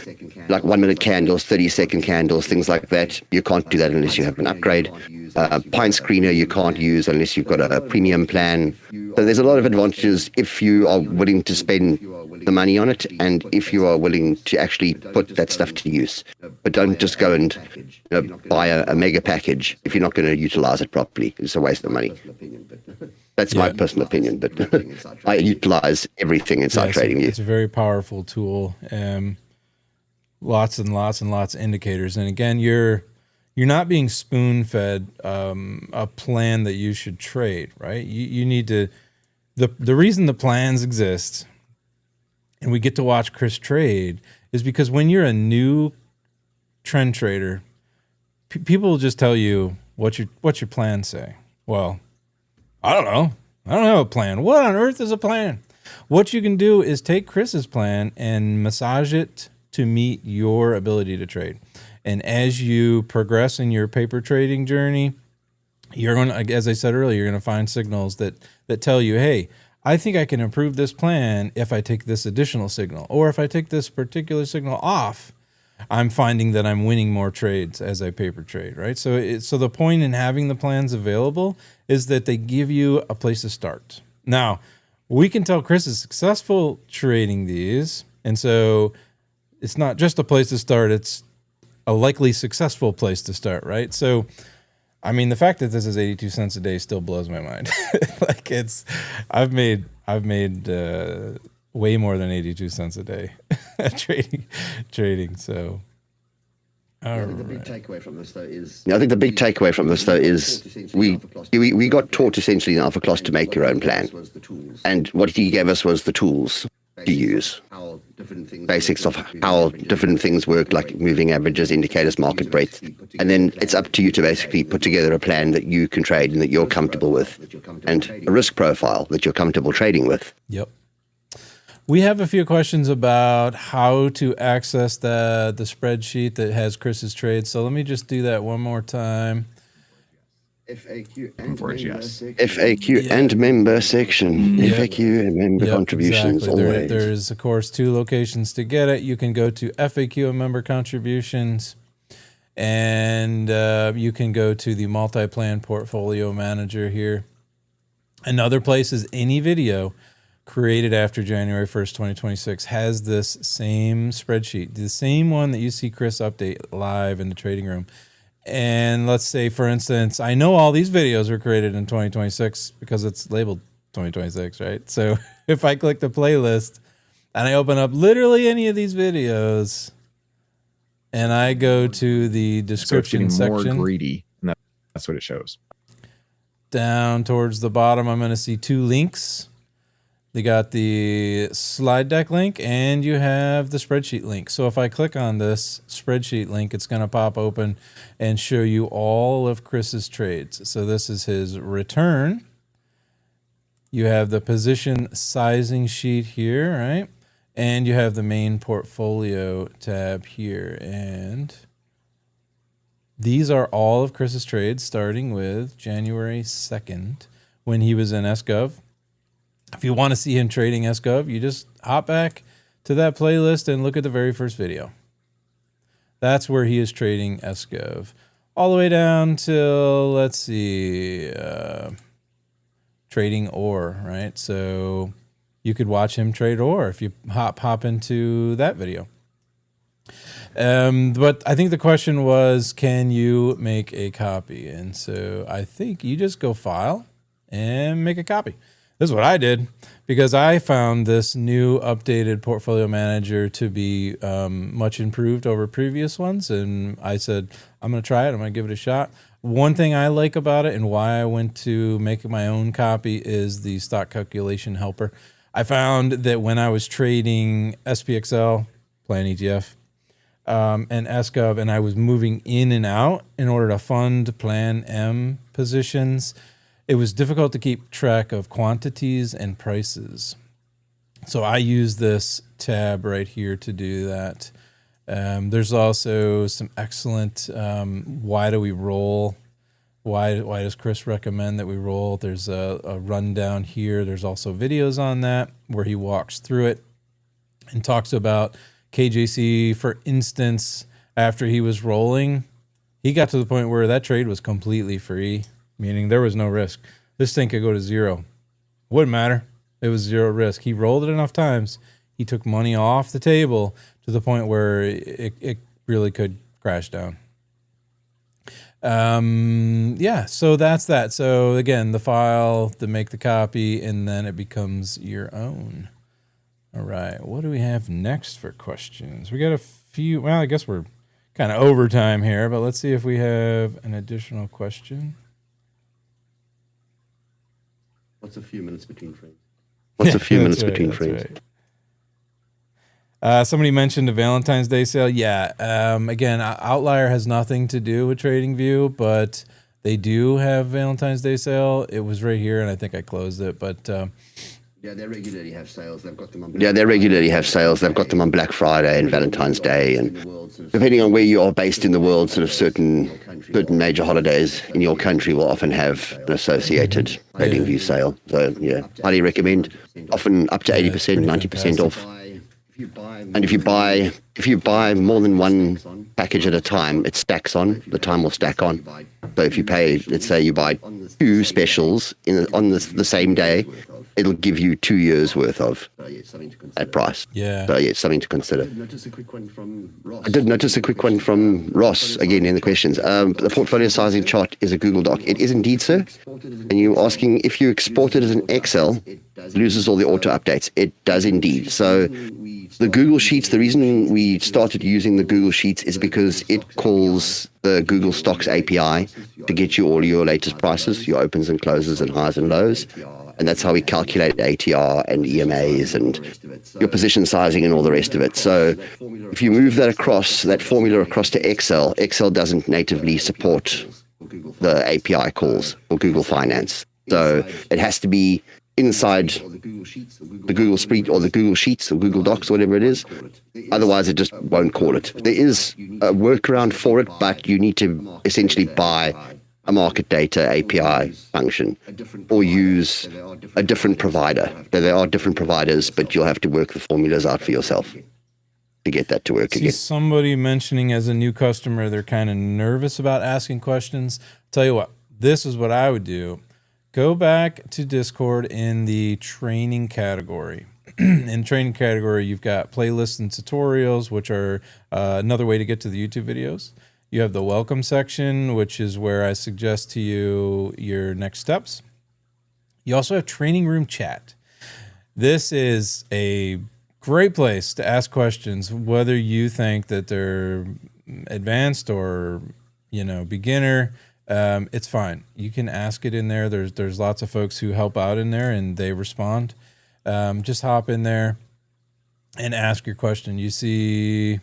like 1 minute candles, 30-second candles, things like that, you can't do that unless you have an upgrade. Pine Screener you can't use unless you've got a premium plan. So there's a lot of advantages if you are willing to spend the money on it, and if you are willing to actually put that stuff to use. But don't just go and buy a mega package if you're not going to utilize it properly. It's a waste of money. That's my personal opinion, but I utilize everything inside TradingView. It's a very powerful tool. Lots and lots and lots of indicators. And again, you're not being spoon-fed a plan that you should trade, right? You need to, the reason the plans exist and we get to watch Chris trade is because when you're a new trend trader, people will just tell you what's your plan say. Well, I don't know. I don't have a plan. What on earth is a plan? What you can do is take Chris's plan and massage it to meet your ability to trade. And as you progress in your paper trading journey, you're going to, as I said earlier, you're going to find signals that tell you, hey, I think I can improve this plan if I take this additional signal, or if I take this particular signal off, I'm finding that I'm winning more trades as I paper trade, right? So so the point in having the plans available is that they give you a place to start. Now, we can tell Chris is successful trading these, and so it's not just a place to start, it's a likely successful place to start, right? So, I mean, the fact that this is 82 cents a day still blows my mind. Like I've made way more than 82 cents a day trading. So, I think the big takeaway from this, though, is we got taught essentially in Alpha Class to make your own plan, and what he gave us was the tools to use, basics of how different things work, like moving averages, indicators, market breadth, and then it's up to you to basically put together a plan that you can trade and that you're comfortable with, and a risk profile that you're comfortable trading with. Yep. We have a few questions about how to access the spreadsheet that has Chris's trades. So let me just do that one more time. FAQ and member section. Yep. FAQ and member contributions. Exactly. Always. There's, of course, 2 locations to get it. You can go to FAQ and member contributions, and you can go to the multi-plan portfolio manager here. Another place is any video created after January 1st, 2026 has this same spreadsheet, the same one that you see Chris update live in the trading room. And let's say, for instance, I know all these videos were created in 2026 because it's labeled 2026, right? So if I click the playlist and I open up literally any of these videos and I go to the description section, more greedy, and that's what it shows. Down towards the bottom, I'm going to see 2 links. They got the slide deck link and you have the spreadsheet link. So if I click on this spreadsheet link, it's going to pop open and show you all of Chris's trades. So this is his return. You have the position sizing sheet here, right? And you have the main portfolio tab here. And these are all of Chris's trades starting with January 2nd when he was in SGov. If you want to see him trading SGov, you just hop back to that playlist and look at the very first video. That's where he is trading SGov. All the way down till, let's see, trading OR, right? So you could watch him trade OR if you hop into that video. But I think the question was, can you make a copy? And so I think you just go File and make a copy. This is what I did because I found this new updated portfolio manager to be much improved over previous ones. And I said, I'm going to try it. I'm going to give it a shot. One thing I like about it and why I went to make my own copy is the stock calculation helper. I found that when I was trading SPXL, Plant ETF, and SGov, and I was moving in and out in order to fund Plan M positions, it was difficult to keep track of quantities and prices. So I use this tab right here to do that. There's also some excellent, why do we roll? Why does Chris recommend that we roll? There's a rundown here. There's also videos on that where he walks through it and talks about KJC. For instance, after he was rolling, He got to the point where that trade was completely free, meaning there was no risk. This thing could go to zero. Wouldn't matter. It was zero risk. He rolled it enough times. He took money off the table to the point where it really could crash down. Yeah, so that's that. So again, the file, to make the copy, and then it becomes your own. All right, what do we have next for questions? We got a few. Well, I guess we're kind of overtime here, but let's see if we have an additional question. What's a few minutes between frames? What's a few minutes between frames? Right. Somebody mentioned the Valentine's Day sale. Yeah. Again, OVTLYR has nothing to do with TradingView, but they do have Valentine's Day sale. It was right here, and I think I closed it. But yeah, they regularly have sales. They've got them on. Yeah, they regularly have sales. They've got them on Black Friday and Valentine's Day, and depending on where you are based in the world, sort of certain major holidays in your country will often have an associated TradingView sale. So yeah, highly recommend. Often up to 80%, 90% off. And if you buy more than one package at a time, it stacks on. The time will stack on. So if you pay, let's say you buy 2 specials on the same day, it'll give you 2 years worth of at price. yeah. So yeah, it's something to consider. I did notice a quick one from Ross, again in the questions. The portfolio sizing chart is a Google Doc. It is indeed, sir. And you're asking if you export it as an Excel, it loses all the auto updates. It does indeed. So the Google Sheets, the reason we started using the Google Sheets is because it calls the Google Stocks API to get you all your latest prices, your opens and closes and highs and lows. And that's how we calculate ATR and EMAs and your position sizing and all the rest of it. So if you move that formula across to Excel, Excel doesn't natively support the API calls for Google Finance. So it has to be inside the Google Spreadsheet or the Google Sheets or Google Docs, whatever it is. Otherwise, it just won't call it. There is a workaround for it, but you need to essentially buy a market data API function or use a different provider. There are different providers, but you'll have to work the formulas out for yourself to get that to work again. Somebody mentioning as a new customer, they're kind of nervous about asking questions. Tell you what, this is what I would do. Go back to Discord in the training category. In training category, you've got playlists and tutorials, which are another way to get to the YouTube videos. You have the welcome section, which is where I suggest to you your next steps. You also have training room chat. This is a great place to ask questions, whether you think that they're advanced or, beginner. It's fine. You can ask it in there. There's lots of folks who help out in there and they respond. Just hop in there and ask your question. You see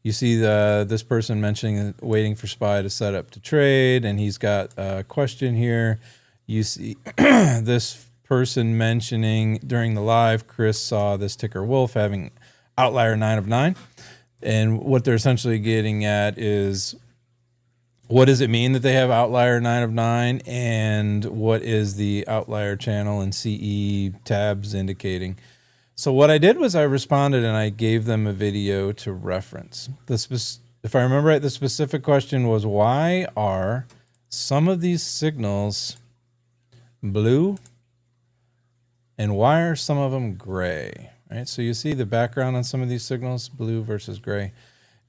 this person mentioning waiting for SPY to set up to trade, and he's got a question here. You see this person mentioning during the live, Chris saw this ticker Wolf having OVTLYR 9 of 9. And what they're essentially getting at is, what does it mean that they have OVTLYR 9 of 9? And what is the OVTLYR channel and CE tabs indicating? So what I did was I responded and I gave them a video to reference. If I remember right, the specific question was, why are some of these signals blue and why are some of them gray? Right? So you see the background on some of these signals, blue versus gray.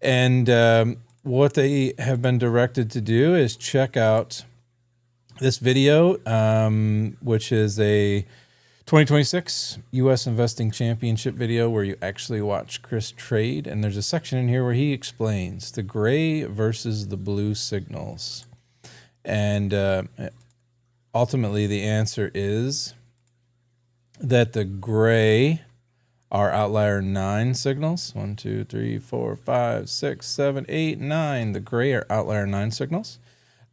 And what they have been directed to do is check out this video, which is a 2026 U.S. Investing Championship video where you actually watch Chris trade. And there's a section in here where he explains the gray versus the blue signals. And ultimately, the answer is that the gray are OVTLYR 9 signals. 1, 2, 3, 4, 5, 6, 7, 8, 9. The gray are OVTLYR 9 signals.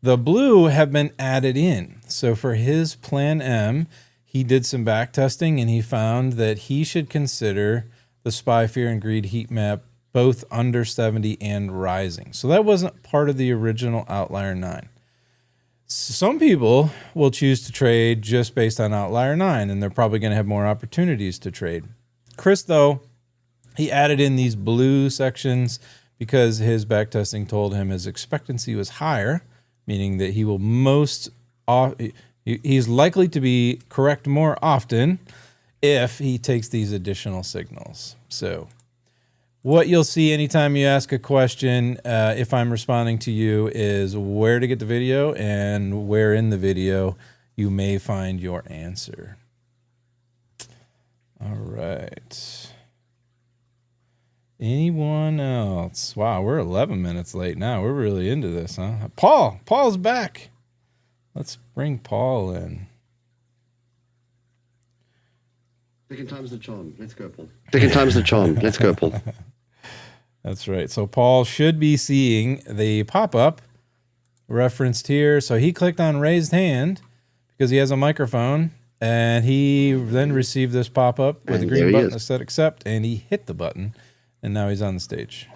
The blue have been added in. So for his Plan M, he did some back testing and he found that he should consider the SPY, Fear, and Greed heat map both under 70 and rising. So that wasn't part of the original OVTLYR 9. Some people will choose to trade just based on OVTLYR 9, and they're probably going to have more opportunities to trade. Chris, though, he added in these blue sections because his backtesting told him his expectancy was higher, meaning that he will he's likely to be correct more often if he takes these additional signals. So what you'll see anytime you ask a question, if I'm responding to you, is where to get the video and where in the video you may find your answer. All right. Anyone else? Wow, we're 11 minutes late now. We're really into this, huh? Paul's back. Let's bring Paul in. Second time's the charm. Let's go, Paul. Second time's the charm. Let's go, Paul. That's right. So Paul should be seeing the pop-up referenced here. So he clicked on raised hand because he has a microphone, and he then received this pop-up with a green button that said accept, and he hit the button, and now he's on the stage.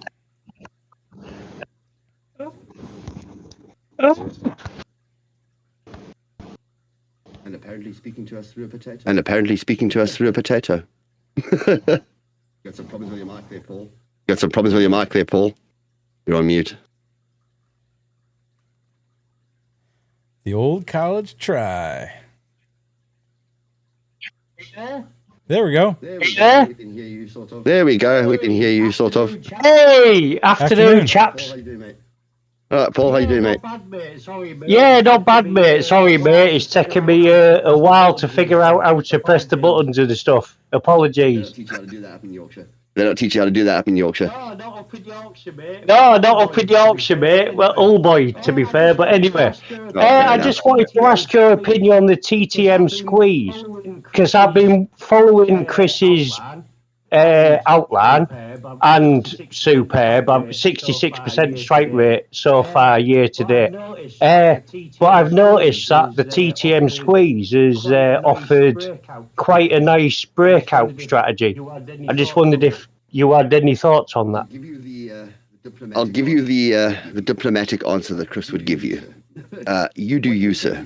And apparently speaking to us through a potato. Got some problems with your mic there, Paul. You're on mute. The old college try. There we go. We can hear you, sort of. There we go. We can hear you, sort of. Hey, afternoon, chaps. Paul, how you doing, mate? All right, Paul, how you doing, mate? Yeah, not bad, mate. Sorry, mate. It's taken me a while to figure out how to press the buttons and the stuff. Apologies. They don't teach you how to do that up in Yorkshire. They don't teach you how to do that up in Yorkshire. No, not up in Yorkshire, mate. No, not up in Yorkshire, mate. Well, old boy, to be fair. But anyway, I just wanted to ask your opinion on the TTM squeeze, because I've been following Chris's outline and superb. I'm 66% strike rate so far year to date. But I've noticed that the TTM squeeze has offered quite a nice breakout strategy. I just wondered if you had any thoughts on that. I'll give you the diplomatic answer that Chris would give you. You do you, sir.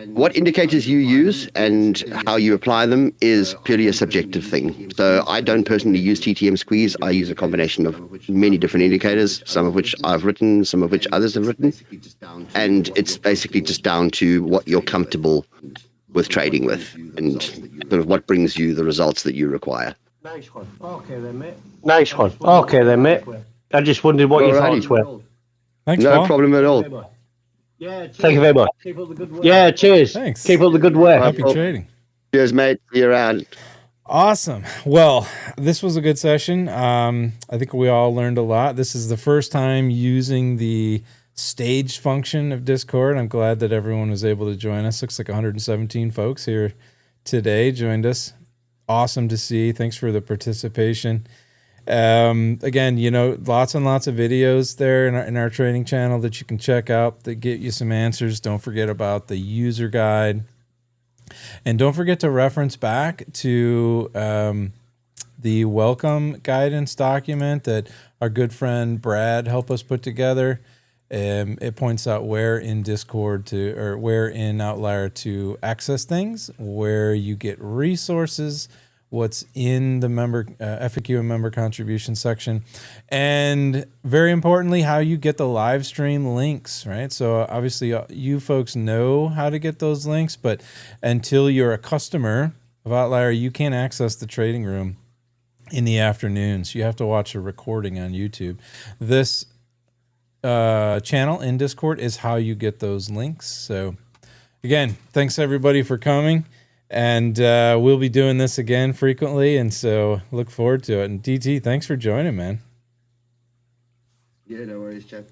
What indicators you use and how you apply them is purely a subjective thing. So I don't personally use TTM squeeze. I use a combination of many different indicators, some of which I've written, some of which others have written. And it's basically just down to what you're comfortable with trading with and sort of what brings you the results that you require. Nice one. Okay then, mate. Nice one. Okay then, mate. I just wondered what your thoughts were. Thanks, No Paul. problem at all. Yeah, thank you very much. Keep up the good work. Yeah, cheers. Thanks. Keep up the good work. Happy trading. Cheers, mate. See you around. Awesome. Well, this was a good session. I think we all learned a lot. This is the first time using the stage function of Discord. I'm glad that everyone was able to join us. Looks like 117 folks here today joined us. Awesome to see. Thanks for the participation. Again, you know, lots and lots of videos there in our training channel that you can check out that get you some answers. Don't forget about the user guide. And don't forget to reference back to the welcome guidance document that our good friend Brad helped us put together. It points out where in Discord or where in OVTLYR to access things, where you get resources, what's in the member FAQ and member contribution section, and very importantly, how you get the live stream links, right? So obviously you folks know how to get those links, but until you're a customer of OVTLYR, you can't access the trading room in the afternoons. You have to watch a recording on YouTube. This channel in Discord is how you get those links. So again, thanks everybody for coming. And we'll be doing this again frequently, and so look forward to it. And DT, thanks for joining, man. Yeah, no worries, chap.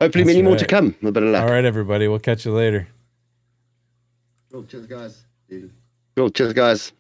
Hopefully many more to come. A bit of luck. All right, everybody. We'll catch you later. Cool. Cheers, guys.